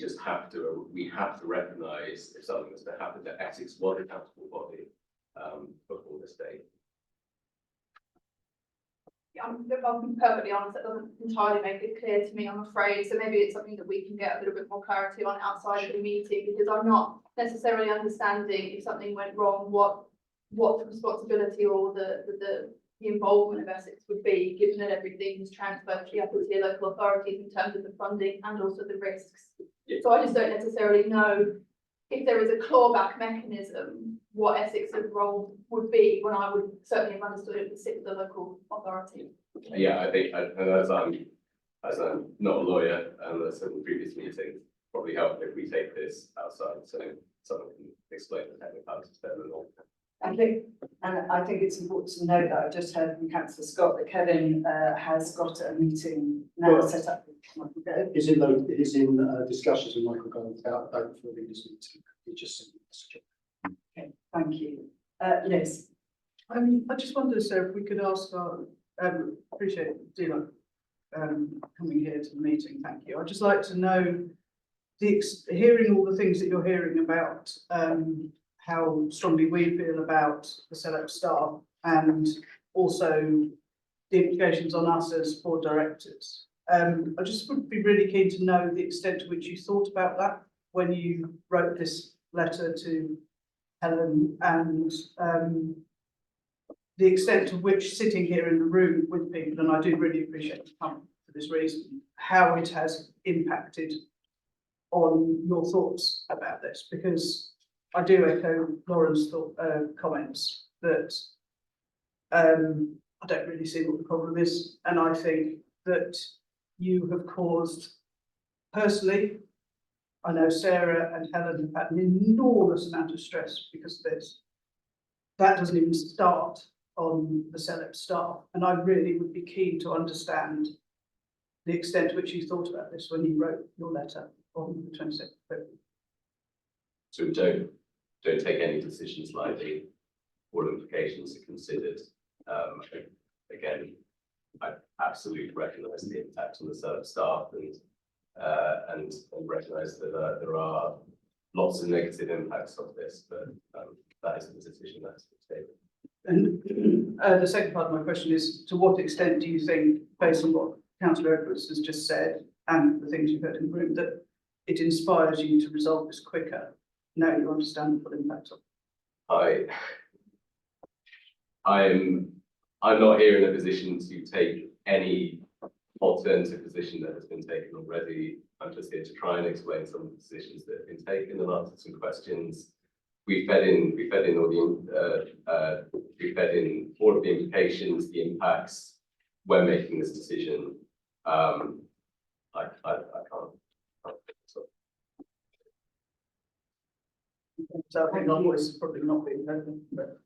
have to recognise if something was to happen that Essex was a countable body before this date. I'll be perfectly honest, that doesn't entirely make it clear to me, I'm afraid. So maybe it's something that we can get a little bit more clarity on outside of the meeting, because I'm not necessarily understanding if something went wrong, what the responsibility or the involvement of Essex would be, given that everything is transferred to the upper tier local authorities in terms of the funding and also the risks. Yeah. So I just don't necessarily know if there is a clawback mechanism, what Essex's role would be, when I would certainly have understood it would sit with the local authority. Yeah, I think, and as I'm not a lawyer, and as in the previous meeting, probably help if we take this outside, so someone can explain the technicalities better than all. I think it's important to note that I just heard from Councillor Scott that Kevin has got a meeting now set up with Michael Gove. Is in discussions with Michael Gove about overflowing this meeting. He just sent me a message. Okay, thank you. Liz. I just wondered, sir, if we could ask our, appreciate Dina coming here to the meeting, thank you. I'd just like to know, hearing all the things that you're hearing about how strongly we feel about the SELEP staff and also the implications on us as board directors. I just would be really keen to know the extent to which you thought about that when you wrote this letter to Helen, and the extent to which sitting here in the room with people, and I do really appreciate you coming for this reason, how it has impacted on your thoughts about this, because I do echo Lauren's comments that I don't really see what the problem is, and I think that you have caused, personally, I know Sarah and Helen have had an enormous amount of stress because of this. That doesn't even start on the SELEP staff, and I really would be keen to understand the extent to which you thought about this when you wrote your letter on the 22nd of February. So we don't take any decisions lightly. All implications are considered. Again, I absolutely recognise the impact on the SELEP staff and recognise that there are lots of negative impacts of this, but that isn't the decision that's taken. And the second part of my question is, to what extent do you think, based on what Councillor Edwards has just said and the things you've heard in the room, that it inspires you to resolve this quicker now you understand the full impact of it? I'm not here in a position to take any alternative position that has been taken already. I'm just here to try and explain some of the decisions that have been taken and answer some questions. We fed in all of the implications, the impacts when making this decision. I can't. So I think our voice is probably not being heard, but.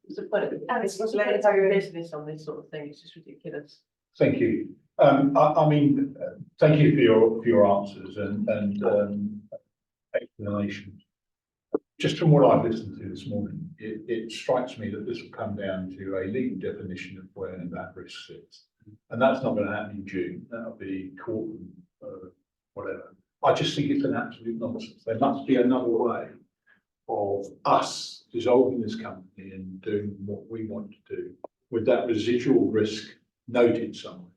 It's business on this sort of thing, it's just ridiculous. Thank you. I mean, thank you for your answers and explanations. Just from what I've listened to this morning, it strikes me that this will come down to a legal definition of where that risk sits. And that's not going to happen in June. That'll be court, whatever. I just think it's an absolute nonsense. There must be another way of us dissolving this company and doing what we want to do with that residual risk noted somewhere,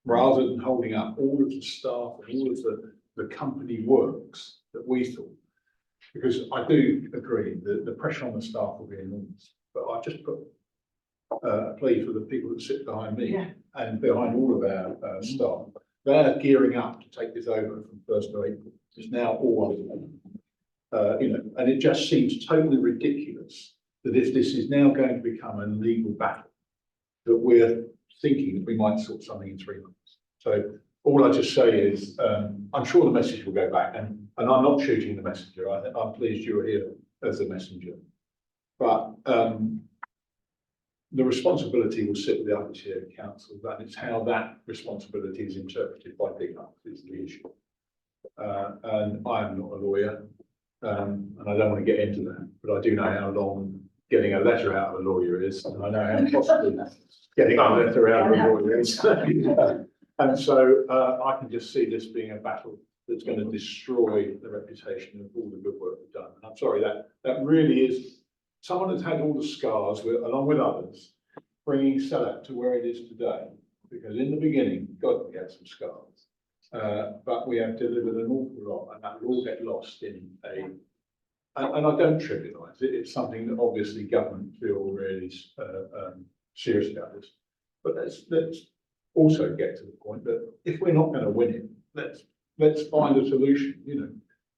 rather than holding up all of the staff and all of the company works that we thought. Because I do agree that the pressure on the staff will be enormous, but I've just put a plea for the people that sit behind me and behind all of our staff. They're gearing up to take this over from 1st of April. It's now all of them. And it just seems totally ridiculous that if this is now going to become a legal battle, that we're thinking that we might sort something in 3 months. So all I just say is, I'm sure the message will go back, and I'm not shooting the messenger. I'm pleased you're here as a messenger. But the responsibility will sit with the upper tier council, and it's how that responsibility is interpreted by big ups is the issue. And I am not a lawyer, and I don't want to get into that, but I do know how long getting a letter out of a lawyer is, and I know how costly getting a letter out of a lawyer is. And so I can just see this being a battle that's going to destroy the reputation of all the good work we've done. And I'm sorry, that really is someone that's had all the scars, along with others, bringing SELEP to where it is today. Because in the beginning, God, we had some scars, but we have delivered an awful lot, and that will all get lost in and I don't trivialise it. It's something that obviously government feel really serious about this. But let's also get to the point that if we're not going to win it, let's find a solution,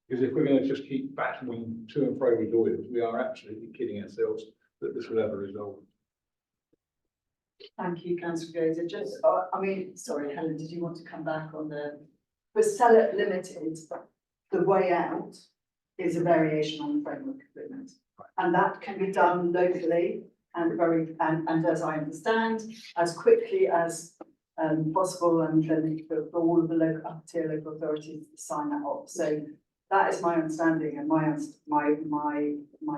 because if we're going to just keep battling to and fro with lawyers, we are absolutely kidding ourselves that this will ever resolve. Thank you, Councillor Gazer. Sorry, Helen, did you want to come back on for SELEP Limited, the way out is a variation on the framework agreement. And that can be done locally and as I understand, as quickly as possible, and for all of the upper tier local authorities to sign that off. So that is my understanding, and my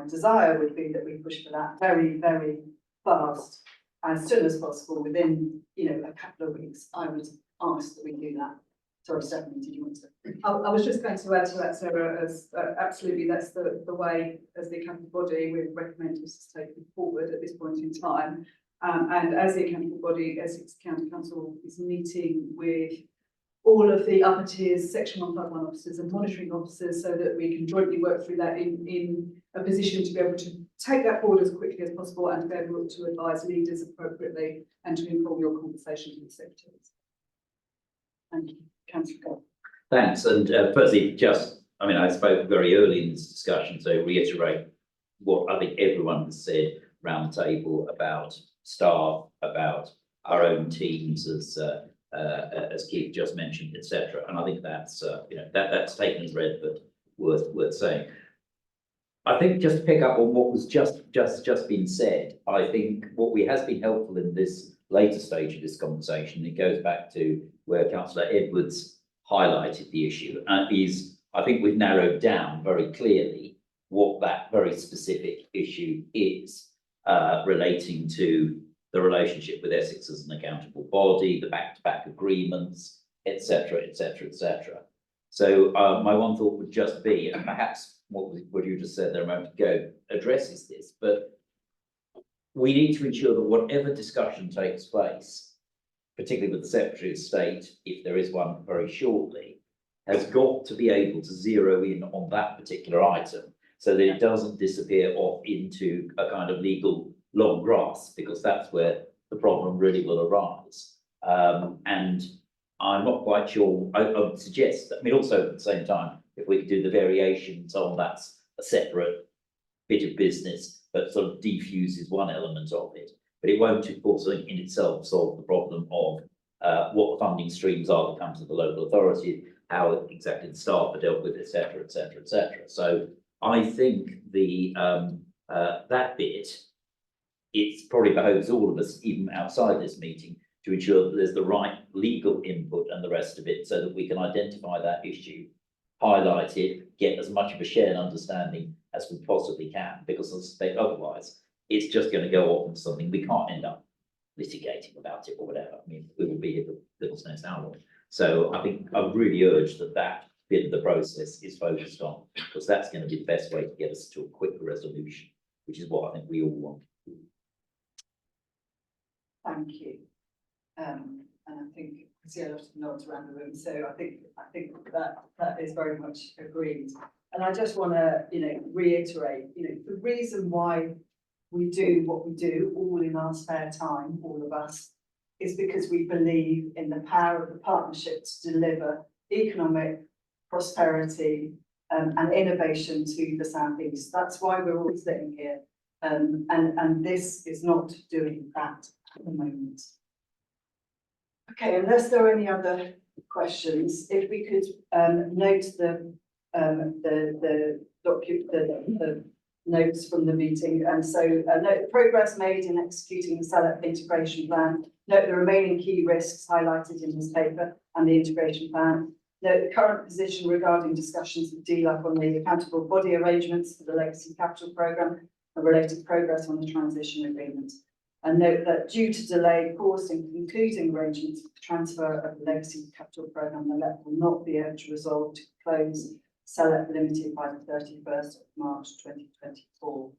desire would be that we push for that very, very fast, as soon as possible, within a couple of weeks. I would ask that we do that. Sorry, Stephanie, did you want to? I was just going to add to that, Sarah, as absolutely that's the way as the accountable body we recommend us to take it forward at this point in time. And as the accountable body, Essex County Council is meeting with all of the upper tiers, Section 151 officers and monitoring officers, so that we can jointly work through that in a position to be able to take that forward as quickly as possible and to be able to advise leaders appropriately and to inform your conversations with the secretaries. Thank you. Councillor. Thanks. And firstly, I spoke very early in this discussion, so reiterate what I think everyone has said round the table about staff, about our own teams, as Keith just mentioned, etc. And I think that's, that's taken as read, but worth saying. I think just to pick up on what was just been said, I think what has been helpful in this later stage of this conversation, it goes back to where Councillor Edwards highlighted the issue, is I think we've narrowed down very clearly what that very specific issue is, relating to the relationship with Essex as an accountable body, the back-to-back agreements, etc., etc., etc. So my one thought would just be, and perhaps what you just said there a moment ago addresses this, but we need to ensure that whatever discussion takes place, particularly with the Secretary of State, if there is one very shortly, has got to be able to zero in on that particular item so that it doesn't disappear off into a kind of legal long grass, because that's where the problem really will arise. And I'm not quite sure, I would suggest, I mean, also at the same time, if we could do the variations on that's a separate bit of business, but sort of defuses one element of it. But it won't, of course, in itself solve the problem of what the funding streams are that come to the local authority, how exactly the staff are dealt with, etc., etc., etc. So I think the that bit, it probably behoves all of us, even outside this meeting, to ensure that there's the right legal input and the rest of it, so that we can identify that issue, highlight it, get as much of a shared understanding as we possibly can, because as I say, otherwise it's just going to go off into something we can't end up litigating about it or whatever. I mean, we will be here for goodness knows how long. So I think I would really urge that that bit of the process is focused on, because that's going to be the best way to get us to a quick resolution, which is what I think we all want. Thank you. And I think I see a lot of nods around the room, so I think that is very much agreed. And I just want to, reiterate, the reason why we do what we do all in our spare time, all of us, is because we believe in the power of the partnership to deliver economic prosperity and innovation to the South East. That's why we're all sitting here. And this is not doing that at the moment. Okay, unless there are any other questions, if we could note the notes from the meeting, and so note the progress made in executing the SELEP integration plan, note the remaining key risks highlighted in this paper and the integration plan, note the current position regarding discussions with DLUC on the accountable body arrangements for the legacy capital programme and related progress on the transition agreement. And note that due to delay caused in concluding arrangements for the transfer of the legacy capital programme, the LEP will not be able to resolve to close SELEP Limited by the 31st of March 2024.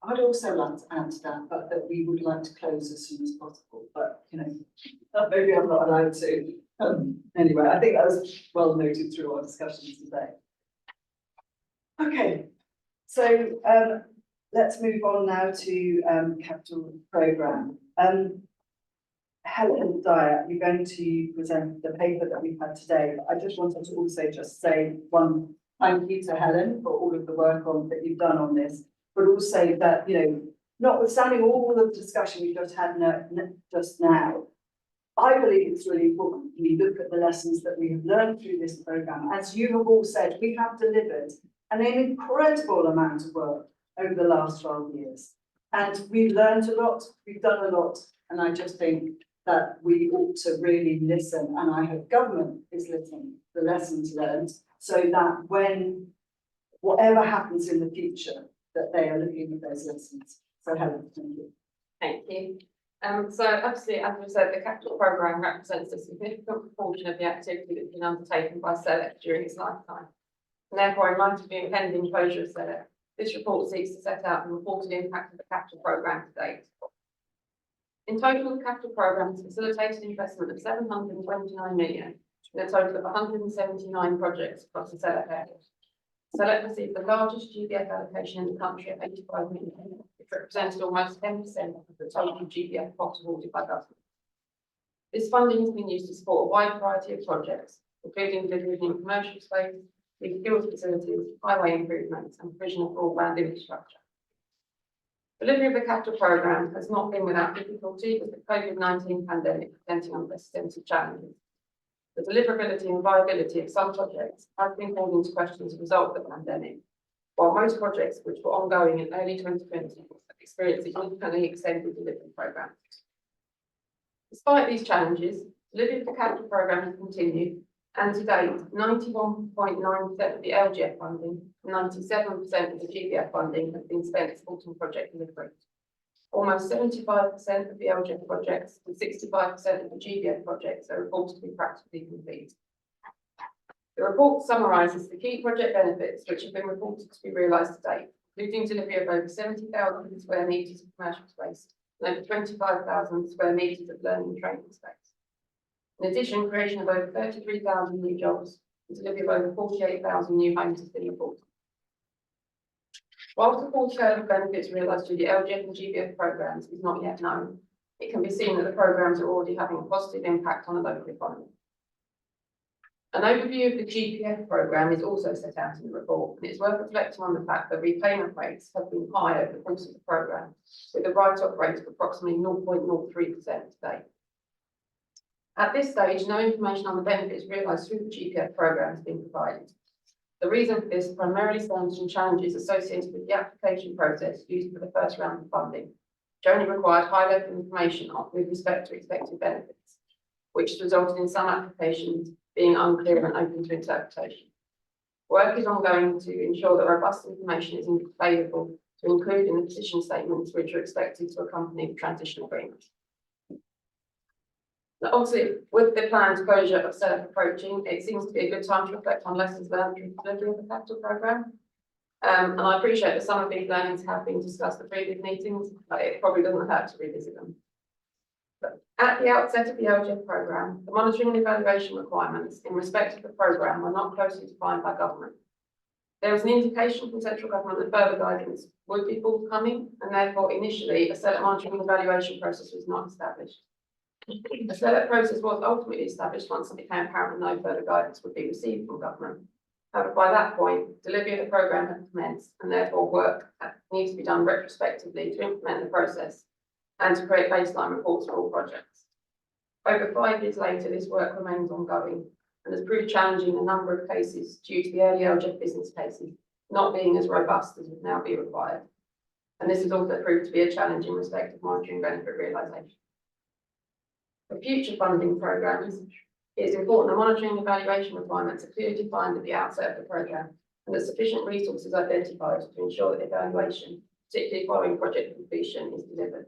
I'd also like to add to that, but that we would like to close as soon as possible, but maybe I'm not allowed to. Anyway, I think that was well noted through our discussions today. Okay, so let's move on now to capital programme. Helen Dyer, you're going to present the paper that we've had today. I just wanted to also just say one thank you to Helen for all of the work that you've done on this, but also that, notwithstanding all of the discussion we've just had just now, I believe it's really important we look at the lessons that we have learned through this programme. As you have all said, we have delivered an incredible amount of work over the last 12 years. And we've learned a lot, we've done a lot, and I just think that we ought to really listen, and I hope government is listening to the lessons learned, so that when whatever happens in the future, that they are looking at those lessons. So Helen, thank you. Thank you. So obviously, as we said, the capital programme represents a significant proportion of the activity that's been undertaken by SELEP during its lifetime. And therefore, in light of the impending closure of SELEP, this report seeks to set out the reported impact of the capital programme to date. In total, the capital programme has facilitated investment of 729 million, with a total of 179 projects across the SELEP area. SELEP received the largest GBF allocation in the country at 85 million, which represented almost 10% of the total GBF pot awarded by government. This funding has been used to support a wide variety of projects, including delivery in commercial space, skills facilities, highway improvements, and provision of broadband infrastructure. Delivery of the capital programme has not been without difficulty, with the COVID-19 pandemic presenting unprecedented challenges. The deliverability and viability of some projects has been called into question as a result of the pandemic, while most projects which were ongoing in early 2020 experienced significantly extended delivery programmes. Despite these challenges, delivery of the capital programme has continued, and to date, 91.9% of the LGF funding, 97% of the GBF funding has been spent supporting project delivery. Almost 75% of the LGF projects and 65% of the GBF projects are reported to be practically complete. The report summarises the key project benefits which have been reported to be realised to date, including delivery of over 70,000 square metres of commercial space and over 25,000 square metres of learning and training space. In addition, creation of over 33,000 new jobs and delivery of over 48,000 new homes has been reported. Whilst the full scale of benefits realised through the LGF and GBF programmes is not yet known, it can be seen that the programmes are already having a positive impact on the local economy. An overview of the GPF programme is also set out in the report, and it's worth reflecting on the fact that repayment rates have been high over the course of the programme, with a write-off rate of approximately 0.03% today. At this stage, no information on the benefits realised through the GPF programme has been provided. The reason for this primarily stems from challenges associated with the application process used for the first round of funding, which only required high-level information with respect to expected benefits, which resulted in some applications being unclear and open to interpretation. Work is ongoing to ensure that robust information is available to include in the position statements which are expected to accompany the transition agreement. Now, obviously, with the planned closure of SELEP approaching, it seems to be a good time to reflect on lessons learned through the delivery of the capital programme. And I appreciate that some of these learnings have been discussed at previous meetings, but it probably doesn't hurt to revisit them. But at the outset of the LGF programme, the monitoring and evaluation requirements in respect of the programme were not closely defined by government. There was an indication from central government that further guidance would be forthcoming, and therefore initially a SELEP monitoring and evaluation process was not established. The SELEP process was ultimately established once it became apparent that no further guidance would be received from government. However, by that point, delivery of the programme had commenced, and therefore work needs to be done retrospectively to implement the process and to create baseline reports for all projects. Over 5 years later, this work remains ongoing and has proved challenging in a number of cases due to the early LGF business cases not being as robust as would now be required. And this has also proved to be a challenge in respect of monitoring benefit realisation. For future funding programmes, it is important that monitoring and evaluation requirements are clearly defined at the outset of the programme and that sufficient resources are identified to ensure that evaluation, particularly following project completion, is delivered.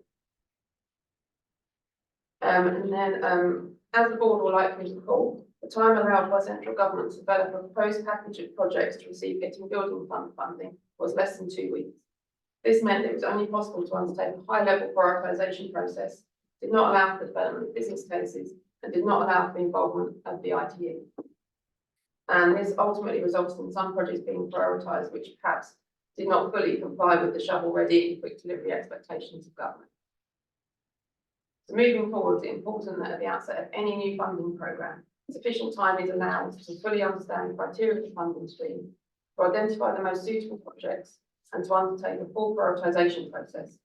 As the board will likely recall, the time allowed by central government to develop a proposed package of projects to receive getting building fund funding was less than 2 weeks. This meant it was only possible to undertake a high-level prioritisation process, did not allow for the development of business cases, and did not allow for the involvement of the ITE. And this ultimately resulted in some projects being prioritised, which perhaps did not fully comply with the shovel-ready and quick delivery expectations of government. So moving forward, it's important that at the outset of any new funding programme, sufficient time is allowed to fully understand the criteria of the funding stream, to identify the most suitable projects, and to undertake a full prioritisation process.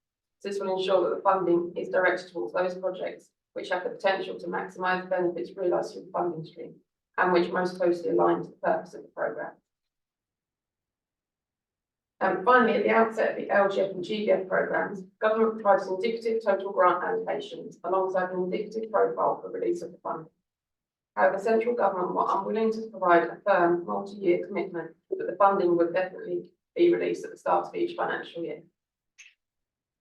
This will ensure that the funding is directed towards those projects which have the potential to maximise the benefits realised through the funding stream and which most closely align to the purpose of the programme. And finally, at the outset of the LGF and GBF programmes, government provides indicative total grant allocations alongside an indicative profile for release of the funding. However, central government were unwilling to provide a firm multi-year commitment that the funding would definitely be released at the start of each financial year.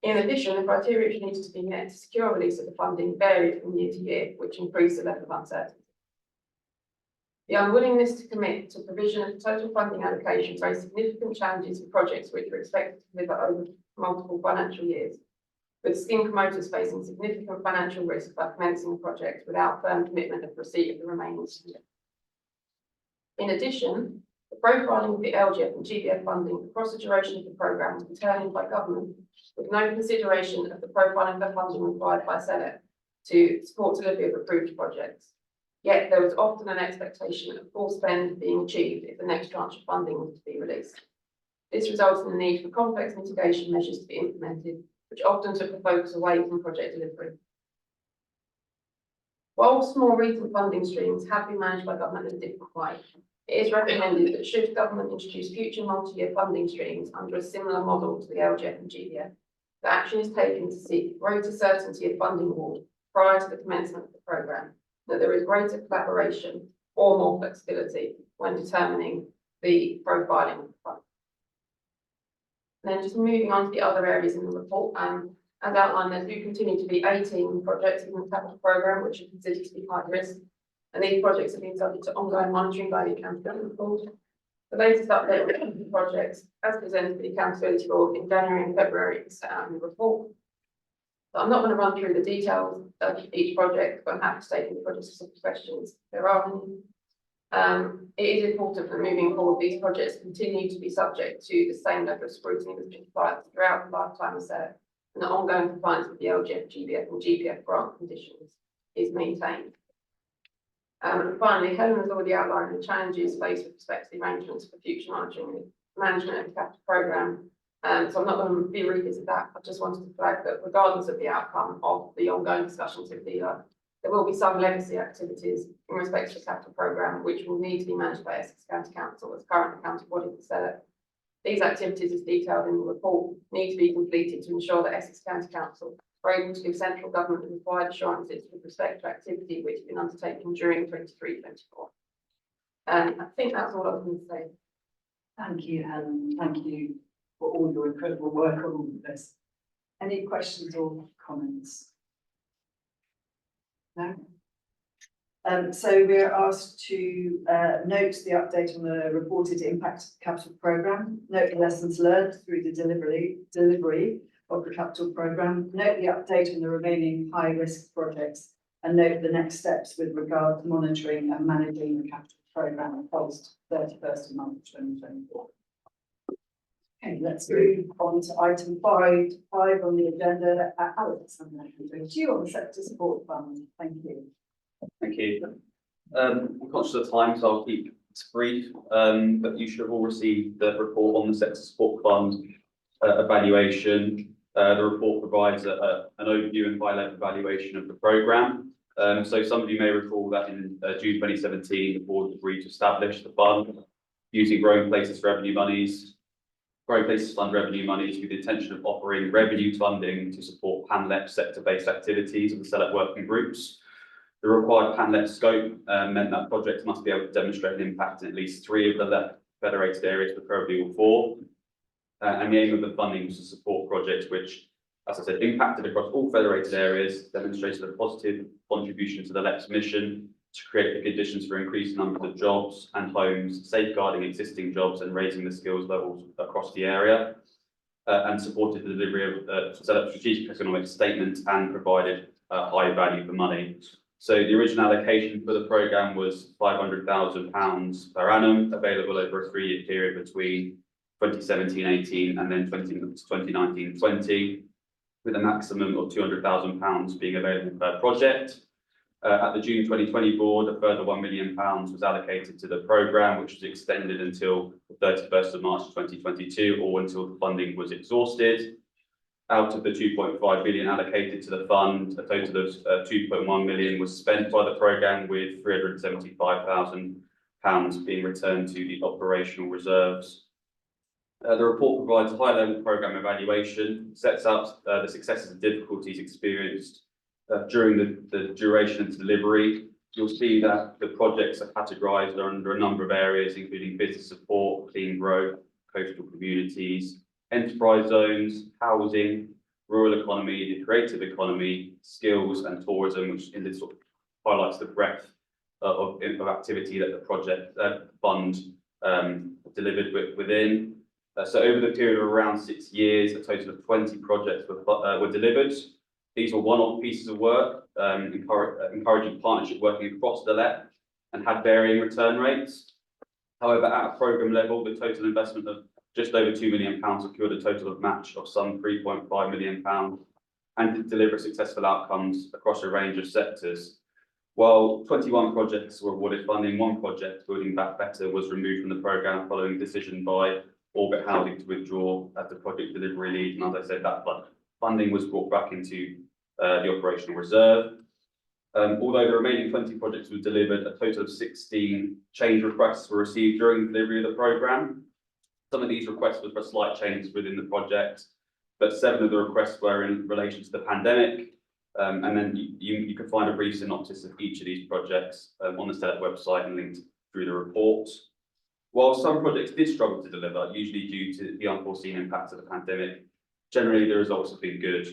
In addition, the criteria which needed to be met to secure release of the funding varied from year to year, which increased the level of uncertainty. The unwillingness to commit to provision of total funding allocation raised significant challenges for projects which were expected to deliver over multiple financial years, with scheme promoters facing significant financial risk by commencing a project without firm commitment of receipt of the remaining funding. In addition, the profiling of the LGF and GBF funding across the duration of the programme was determined by government, with no consideration of the profiling of the funding required by SELEP to support delivery of approved projects. Yet there was often an expectation of full spend being achieved if the next tranche of funding was to be released. This resulted in the need for complex mitigation measures to be implemented which often took the focus away from project delivery. Whilst more recent funding streams have been managed by government in a different way, it is recommended that should government introduce future multi-year funding streams under a similar model to the LGF and GBF, that action is taken to seek greater certainty of funding award prior to the commencement of the programme, that there is greater collaboration or more flexibility when determining the profiling of the fund. Then just moving on to the other areas in the report, as outlined, there do continue to be 18 projects in the capital programme which are considered to be high risk, and these projects have been subject to ongoing monitoring by the Accountability Board. The latest update on the projects, as presented to the Accountability Board in January and February, is set out in the report. So I'm not going to run through the details of each project, but I'm happy to take any project-specific questions if there are any. It is important that moving forward, these projects continue to be subject to the same level of scrutiny that's been applied throughout the lifetime of SELEP, and that ongoing compliance with the LGF, GBF and GPF grant conditions is maintained. And finally, Helen has already outlined the challenges faced with respect to the arrangements for future management of the capital programme. So I'm not going to revisit that. I just wanted to flag that regardless of the outcome of the ongoing discussions with DELA, there will be some legacy activities in respect to the capital programme which will need to be managed by Essex County Council as current accounting body for SELEP. These activities, as detailed in the report, need to be completed to ensure that Essex County Council are able to give central government the required assurances with respect to activity which has been undertaken during 23-24. I think that's all I was going to say. Thank you, Helen. Thank you for all your incredible work on all of this. Any questions or comments? No? So we're asked to note the update on the reported impact of the capital programme, note the lessons learned through the delivery of the capital programme, note the update on the remaining high-risk projects, and note the next steps with regard to monitoring and managing the capital programme post 31st of March 2024. Okay, let's move on to item five on the agenda. Alex, I'm going to go to you on the sector support fund. Thank you. Thank you. I'm conscious of time, so I'll keep it brief. But you should have all received the report on the sector support fund evaluation. The report provides an overview and high-level evaluation of the programme. So some of you may recall that in June 2017, the board agreed to establish the fund using Growing Places Fund revenue monies with the intention of offering revenue funding to support PANLEP sector-based activities of the SELEP working groups. The required PANLEP scope meant that projects must be able to demonstrate an impact in at least 3 of the LEP federated areas, preferably all 4. And the aim of the funding was to support projects which, as I said, impacted across all federated areas, demonstrated a positive contribution to the LEP's mission to create the conditions for increased numbers of jobs and homes, safeguarding existing jobs and raising the skills levels across the area, and supported the delivery of SELEP strategic economic statement and provided high value for money. So the original allocation for the programme was £500,000 per annum, available over a 3-year period between 2017-18 and then 2019-20, with a maximum of £200,000 being available per project. At the June 2020 board, a further £1 million was allocated to the programme, which was extended until the 31st of March 2022, or until the funding was exhausted. Out of the 2.5 billion allocated to the fund, a total of 2.1 million was spent by the programme, with £375,000 being returned to the operational reserves. The report provides a high-level programme evaluation, sets out the successes and difficulties experienced during the duration of delivery. You'll see that the projects are categorised under a number of areas, including business support, clean growth, coastal communities, enterprise zones, housing, rural economy, the creative economy, skills and tourism, which in this sort of highlights the breadth of activity that the project fund delivered within. So over the period of around 6 years, a total of 20 projects were delivered. These were one-off pieces of work, encouraging partnership working across the LEP, and had varying return rates. However, at a programme level, the total investment of just over £2 million secured a total of match of some £3.5 million and deliver successful outcomes across a range of sectors. While 21 projects were awarded funding, 1 project, Building Back Better, was removed from the programme following a decision by Orbit Housing to withdraw as the project delivery lead. And as I said, that funding was brought back into the operational reserve. Although the remaining 20 projects were delivered, a total of 16 change requests were received during the delivery of the programme. Some of these requests were for slight changes within the project, but 7 of the requests were in relation to the pandemic. And then you can find a brief synopsis of each of these projects on the SELEP website and linked through the report. While some projects did struggle to deliver, usually due to the unforeseen impacts of the pandemic, generally the results have been good.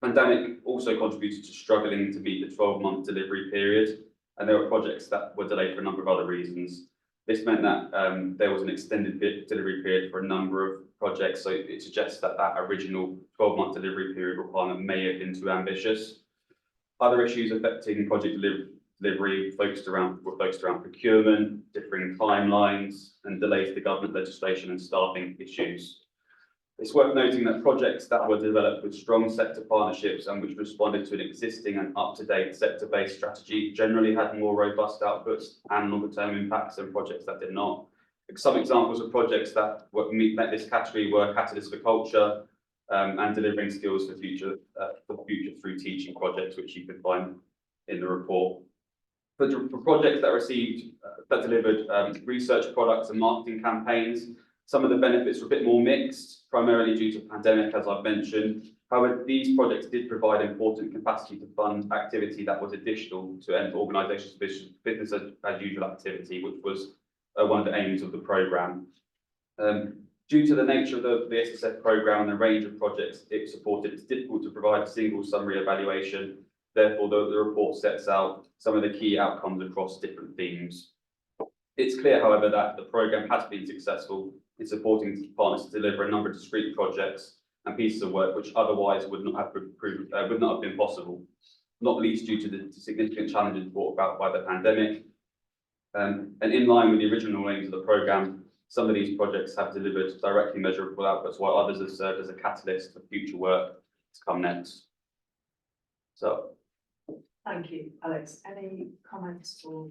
Pandemic also contributed to struggling to meet the 12-month delivery period, and there were projects that were delayed for a number of other reasons. This meant that there was an extended delivery period for a number of projects, so it suggests that that original 12-month delivery period requirement may have been too ambitious. Other issues affecting project delivery were focused around procurement, differing timelines, and delays to government legislation and staffing issues. It's worth noting that projects that were developed with strong sector partnerships and which responded to an existing and up-to-date sector-based strategy generally had more robust outputs and longer-term impacts than projects that did not. Some examples of projects that met this category were Catalyst for Culture and delivering skills for future through teaching projects, which you can find in the report. For projects that delivered research products and marketing campaigns, some of the benefits were a bit more mixed, primarily due to the pandemic, as I've mentioned. However, these projects did provide important capacity to fund activity that was additional to an organisation's business as usual activity, which was one of the aims of the programme. Due to the nature of the SSF programme and the range of projects it supported, it's difficult to provide a single summary evaluation. Therefore, the report sets out some of the key outcomes across different themes. It's clear, however, that the programme has been successful in supporting partners to deliver a number of discrete projects and pieces of work which otherwise would not have been possible, not least due to the significant challenges brought about by the pandemic. And in line with the original aims of the programme, some of these projects have delivered directly measurable outputs, while others have served as a catalyst for future work to come next. So, thank you, Alex. Any comments or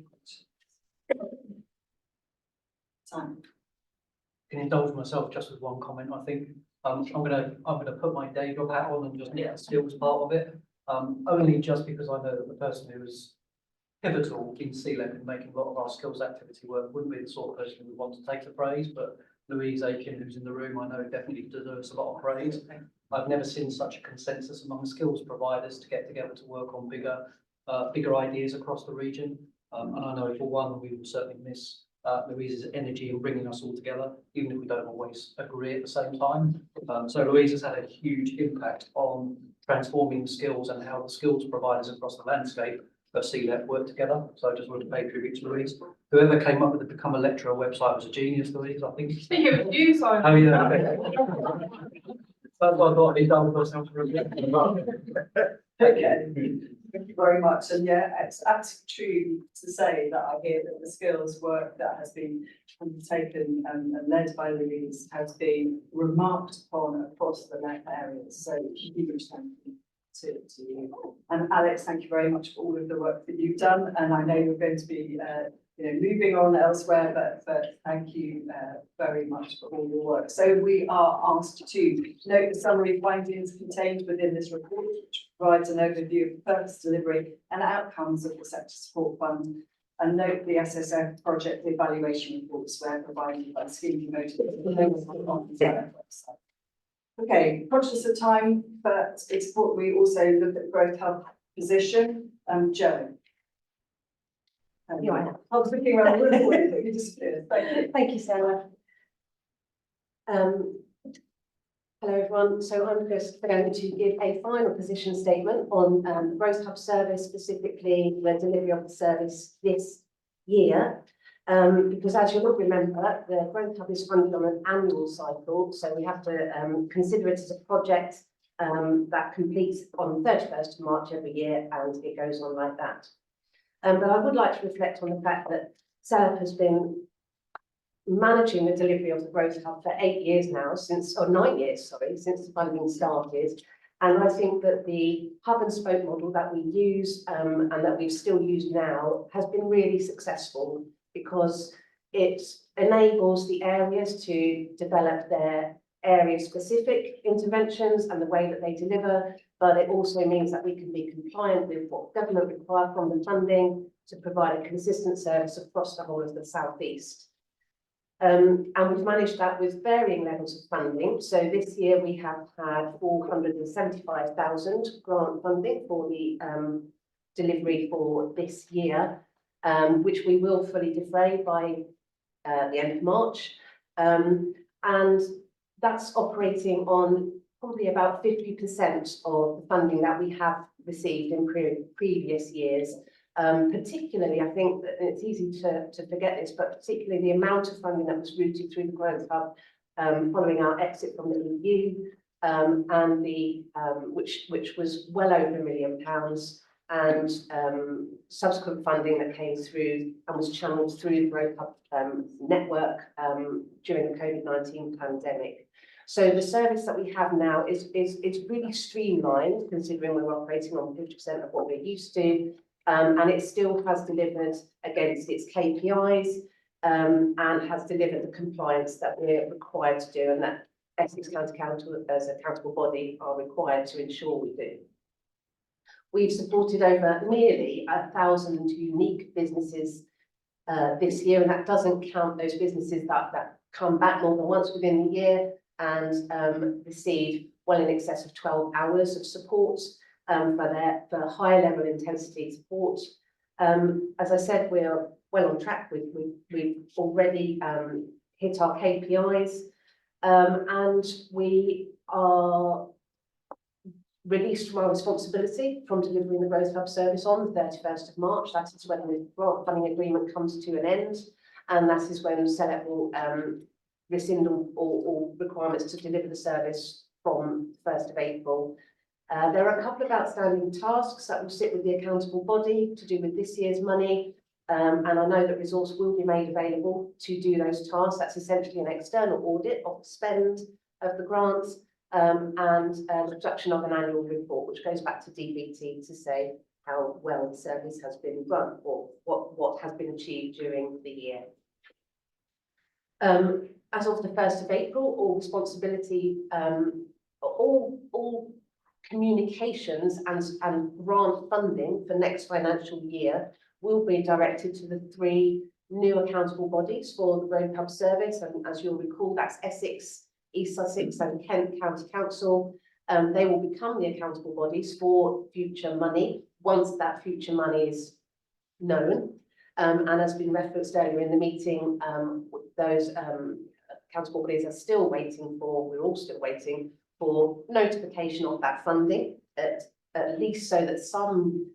Simon? Can indulge myself just with one comment, I think. I'm gonna put my day job hat on and just get the skills part of it. Only just because I know that the person who was pivotal in SELEP in making a lot of our skills activity work wouldn't be the sort of person who would want to take the praise, but Louise Aiken, who's in the room, I know definitely deserves a lot of praise. I've never seen such a consensus among skills providers to get together to work on bigger ideas across the region. And I know for one, we will certainly miss Louise's energy in bringing us all together, even if we don't always agree at the same time. So Louise has had a huge impact on transforming the skills and how the skills providers across the landscape of SELEP work together. So I just wanted to pay tribute to Louise. Whoever came up with the Become a Lecturer website was a genius, Louise, I think. Speaking of you, Simon. Oh, yeah. Okay. That's what I thought he'd done myself for a bit. Okay, thank you very much. And yeah, it's absolutely true to say that I hear that the skills work that has been undertaken and led by Louise has been remarked upon across the NEC areas. So huge thank you to you. And Alex, thank you very much for all of the work that you've done. And I know you're going to be moving on elsewhere, but thank you very much for all your work. So we are asked to note the summary findings contained within this report, which provides an overview of purpose, delivery and outcomes of the Sector Support Fund, and note the SSF project evaluation reports where provided by scheme promoters on the website. Okay, conscious of time, but it's important we also look at the Growth Hub position. Joe. Yeah. I was looking around the room for you, but you disappeared. Thank you. Thank you, Sarah. Hello, everyone. So I'm just going to give a final position statement on the Growth Hub service, specifically the delivery of the service this year. Because as you'll remember, the Growth Hub is funded on an annual cycle, so we have to consider it as a project that completes on the 31st of March every year, and it goes on like that. But I would like to reflect on the fact that SELEP has been managing the delivery of the Growth Hub for 9 years, since the funding started. And I think that the hub and spoke model that we use and that we still use now has been really successful, because it enables the areas to develop their area-specific interventions and the way that they deliver, but it also means that we can be compliant with what government require from the funding to provide a consistent service across the whole of the South East. And we've managed that with varying levels of funding. So this year we have had 475,000 grant funding for the delivery for this year, which we will fully defray by the end of March. And that's operating on probably about 50% of the funding that we have received in previous years. Particularly, I think that it's easy to forget this, but particularly the amount of funding that was routed through the Growth Hub following our exit from the EU, and the which was well over £1 million, and subsequent funding that came through and was channeled through the Growth Hub network during the COVID-19 pandemic. So the service that we have now is really streamlined, considering we're operating on 50% of what we're used to. And it still has delivered against its KPIs, and has delivered the compliance that we're required to do, and that Essex County Council as a accountable body are required to ensure we do. We've supported over nearly 1,000 unique businesses this year, and that doesn't count those businesses that come back more than once within the year and receive well in excess of 12 hours of support. For high level intensity support. As I said, we're well on track. We've already hit our KPIs, and we are released from our responsibility from delivering the Growth Hub service on the 31st of March. That is when the grant funding agreement comes to an end, and that is when SELEP will rescind all requirements to deliver the service from the 1st of April. There are a couple of outstanding tasks that will sit with the accountable body to do with this year's money, and I know that resource will be made available to do those tasks. That's essentially an external audit of the spend of the grants, and the production of an annual report, which goes back to DBT to say how well the service has been run or what has been achieved during the year. As of the 1st of April, all responsibility, all communications and grant funding for next financial year will be directed to the 3 new accountable bodies for the Growth Hub service. And as you'll recall, that's Essex, East Sussex and Kent County Council. They will become the accountable bodies for future money once that future money is known. And as been referenced earlier in the meeting, those accountable bodies are still waiting for, we're all still waiting for notification of that funding, at least so that some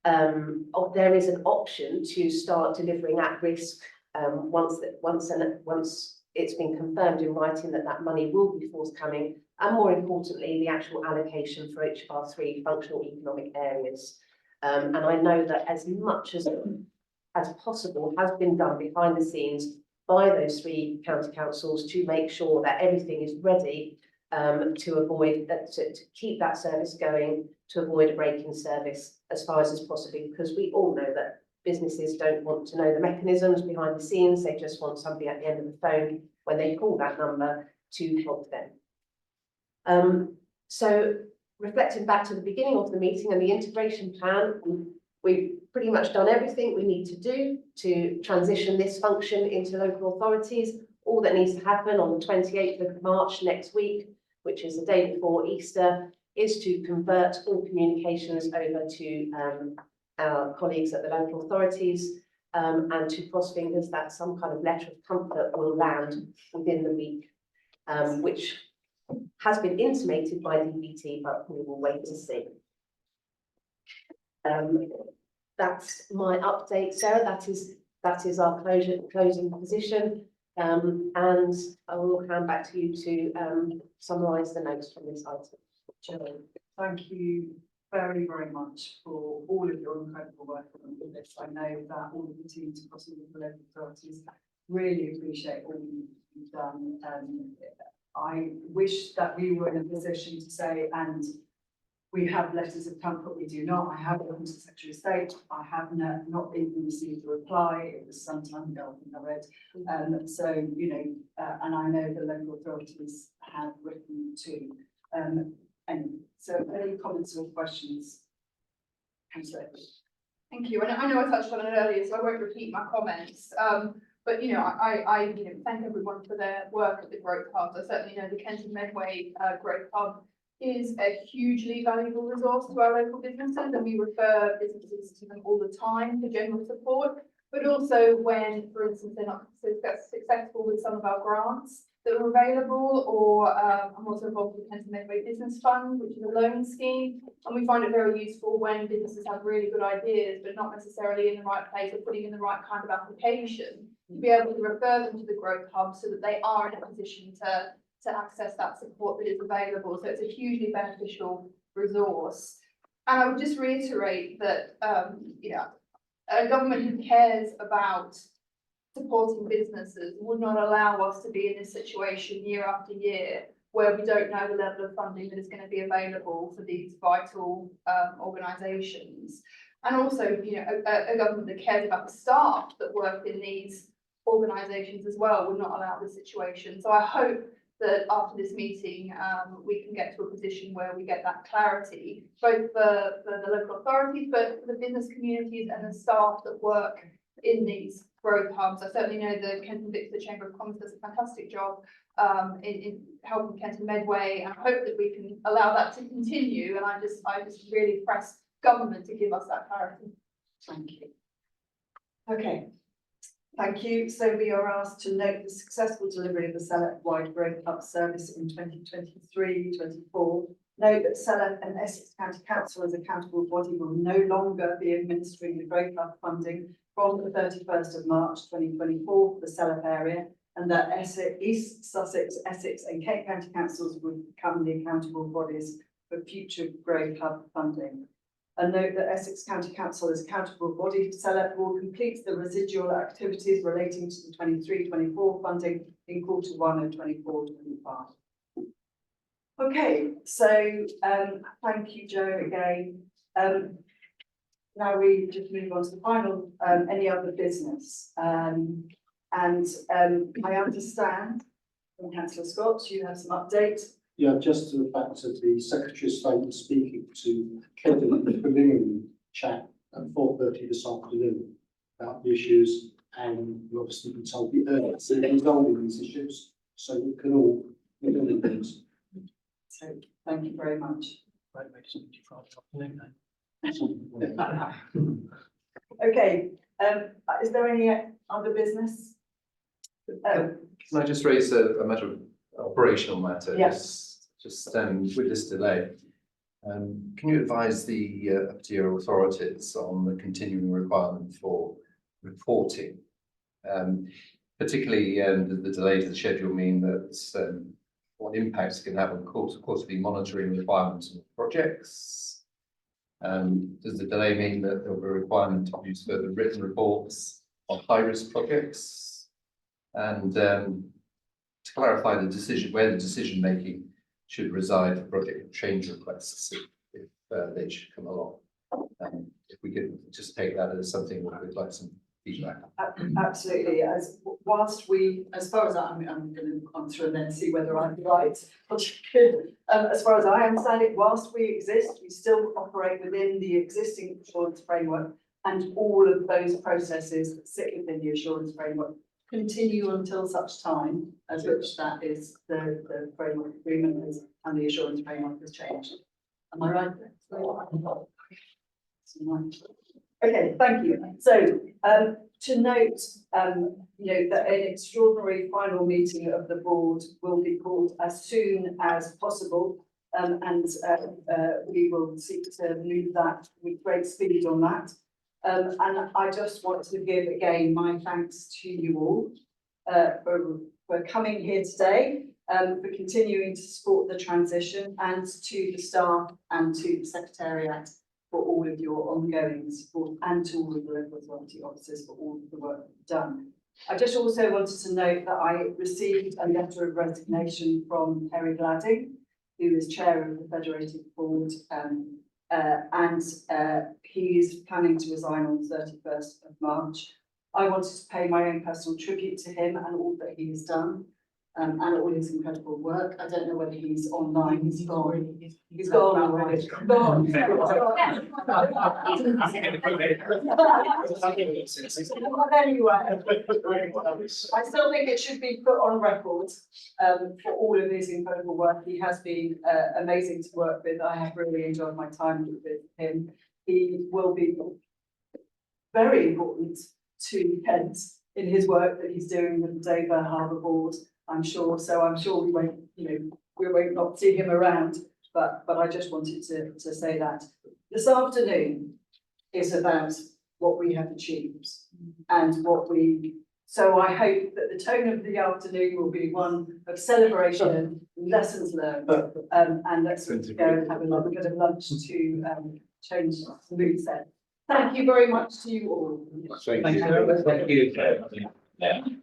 there is an option to start delivering at risk once it's been confirmed in writing that that money will be forthcoming, and more importantly, the actual allocation for each of our 3 functional economic areas. And I know that as much as possible has been done behind the scenes by those 3 county councils to make sure that everything is ready to avoid that, to keep that service going, to avoid a break in service as far as is possible, because we all know that businesses don't want to know the mechanisms behind the scenes. They just want somebody at the end of the phone when they call that number to help them. So reflecting back to the beginning of the meeting and the integration plan, we've pretty much done everything we need to do to transition this function into local authorities. All that needs to happen on the 28th of March next week, which is the day before Easter, is to convert all communications over to our colleagues at the local authorities, and to cross fingers that some kind of letter of comfort will land within the week, which has been intimated by DBT, but we will wait to see. That's my update, Sarah. That is our closing position. And I will hand back to you to summarise the notes from this item. Jill, thank you very, very much for all of your incredible work on this. I know that all of the teams across all of the local authorities really appreciate all you've done. I wish that we were in a position to say, and We have letters of comfort, we do not. I have written to the Secretary of State. I have not even received a reply. It was some time ago, I think I read. So, you know, and I know the local authorities have written too. And so any comments or questions? Councillor. Thank you. And I know I touched on it earlier, so I won't repeat my comments. But you know, I thank everyone for their work at the Growth Hub. I certainly know the Kenton Medway Growth Hub is a hugely valuable resource to our local businesses, and we refer businesses to them all the time for general support. But also when, for instance, they're not successful with some of our grants that are available, or I'm also involved with the Kenton Medway Business Fund, which is a loan scheme, and we find it very useful when businesses have really good ideas, but not necessarily in the right place or putting in the right kind of application, to be able to refer them to the Growth Hub so that they are in a position to access that support that is available. So it's a hugely beneficial resource. And I would just reiterate that, you know, a government who cares about supporting businesses would not allow us to be in this situation year after year where we don't know the level of funding that is going to be available for these vital organisations. And also, you know, a government that cares about the staff that work in these organisations as well would not allow this situation. So I hope that after this meeting, we can get to a position where we get that clarity, both for the local authorities, but for the business communities and the staff that work in these growth hubs. I certainly know the Kenton Victor Chamber of Commerce does a fantastic job in helping Kenton Medway, and I hope that we can allow that to continue. And I just really press government to give us that clarity. Thank you. Okay. Thank you. So we are asked to note the successful delivery of the SELEP wide growth hub service in 2023-24. Note that SELEP and Essex County Council as accountable body will no longer be administering the growth hub funding from the 31st of March 2024 for the SELEP area, and that East Sussex, Essex and Kent County Councils will become the accountable bodies for future growth hub funding. And note that Essex County Council as accountable body for SELEP will complete the residual activities relating to the 23-24 funding in Q1 of 24-25. Okay, so thank you, Joe, again. Now we just move on to the final, any other business. I understand from Councillor Scott, you have some updates. Yeah, just to the fact of the Secretary of State speaking to Kevin in the preliminary chat at 4:30 this afternoon about the issues, and we've obviously been told the urgency of resolving these issues, so we can all look at things. So thank you very much. Right, maybe something to Friday afternoon. Okay, is there any other business? Can I just raise a matter of operational matter? Yes. Just with this delay, can you advise the up to your authorities on the continuing requirement for reporting? Particularly the delay to the schedule mean that what impacts it can have on quarterly monitoring requirements of projects. Does the delay mean that there will be a requirement to produce further written reports on high-risk projects? And to clarify the decision, where the decision-making should reside for project change requests if they should come along. If we could just take that as something that we'd like some feedback. Absolutely. As far as I'm going to answer and then see whether I'm right. As far as I understand it, whilst we exist, we still operate within the existing assurance framework, and all of those processes that sit within the assurance framework continue until such time as which that is the framework agreement is, and the assurance framework has changed. Am I right? Okay, thank you. So to note, you know, that an extraordinary final meeting of the board will be called as soon as possible, and we will seek to move that with great speed on that. And I just want to give again my thanks to you all for coming here today, for continuing to support the transition, and to the staff and to the Secretariat for all of your ongoing support, and to all of the local authority officers for all of the work done. I just also wanted to note that I received a letter of resignation from Perry Gladding, who is chair of the Federated Board, and he is planning to resign on the 31st of March. I wanted to pay my own personal tribute to him and all that he has done, and all his incredible work. I don't know whether he's online, he's gone. He's gone already. Gone. Anyway, I still think it should be put on record for all of his incredible work. He has been amazing to work with. I have really enjoyed my time with him. He will be very important to Kent in his work that he's doing with the Dover Harbour Board, I'm sure. So I'm sure we won't, we won't not see him around. But I just wanted to say that. This afternoon is about what we have achieved and what we. So I hope that the tone of the afternoon will be one of celebration, lessons learned, and let's go and have a bit of lunch to change the mood set. Thank you very much to you all. Thank you. Thank you.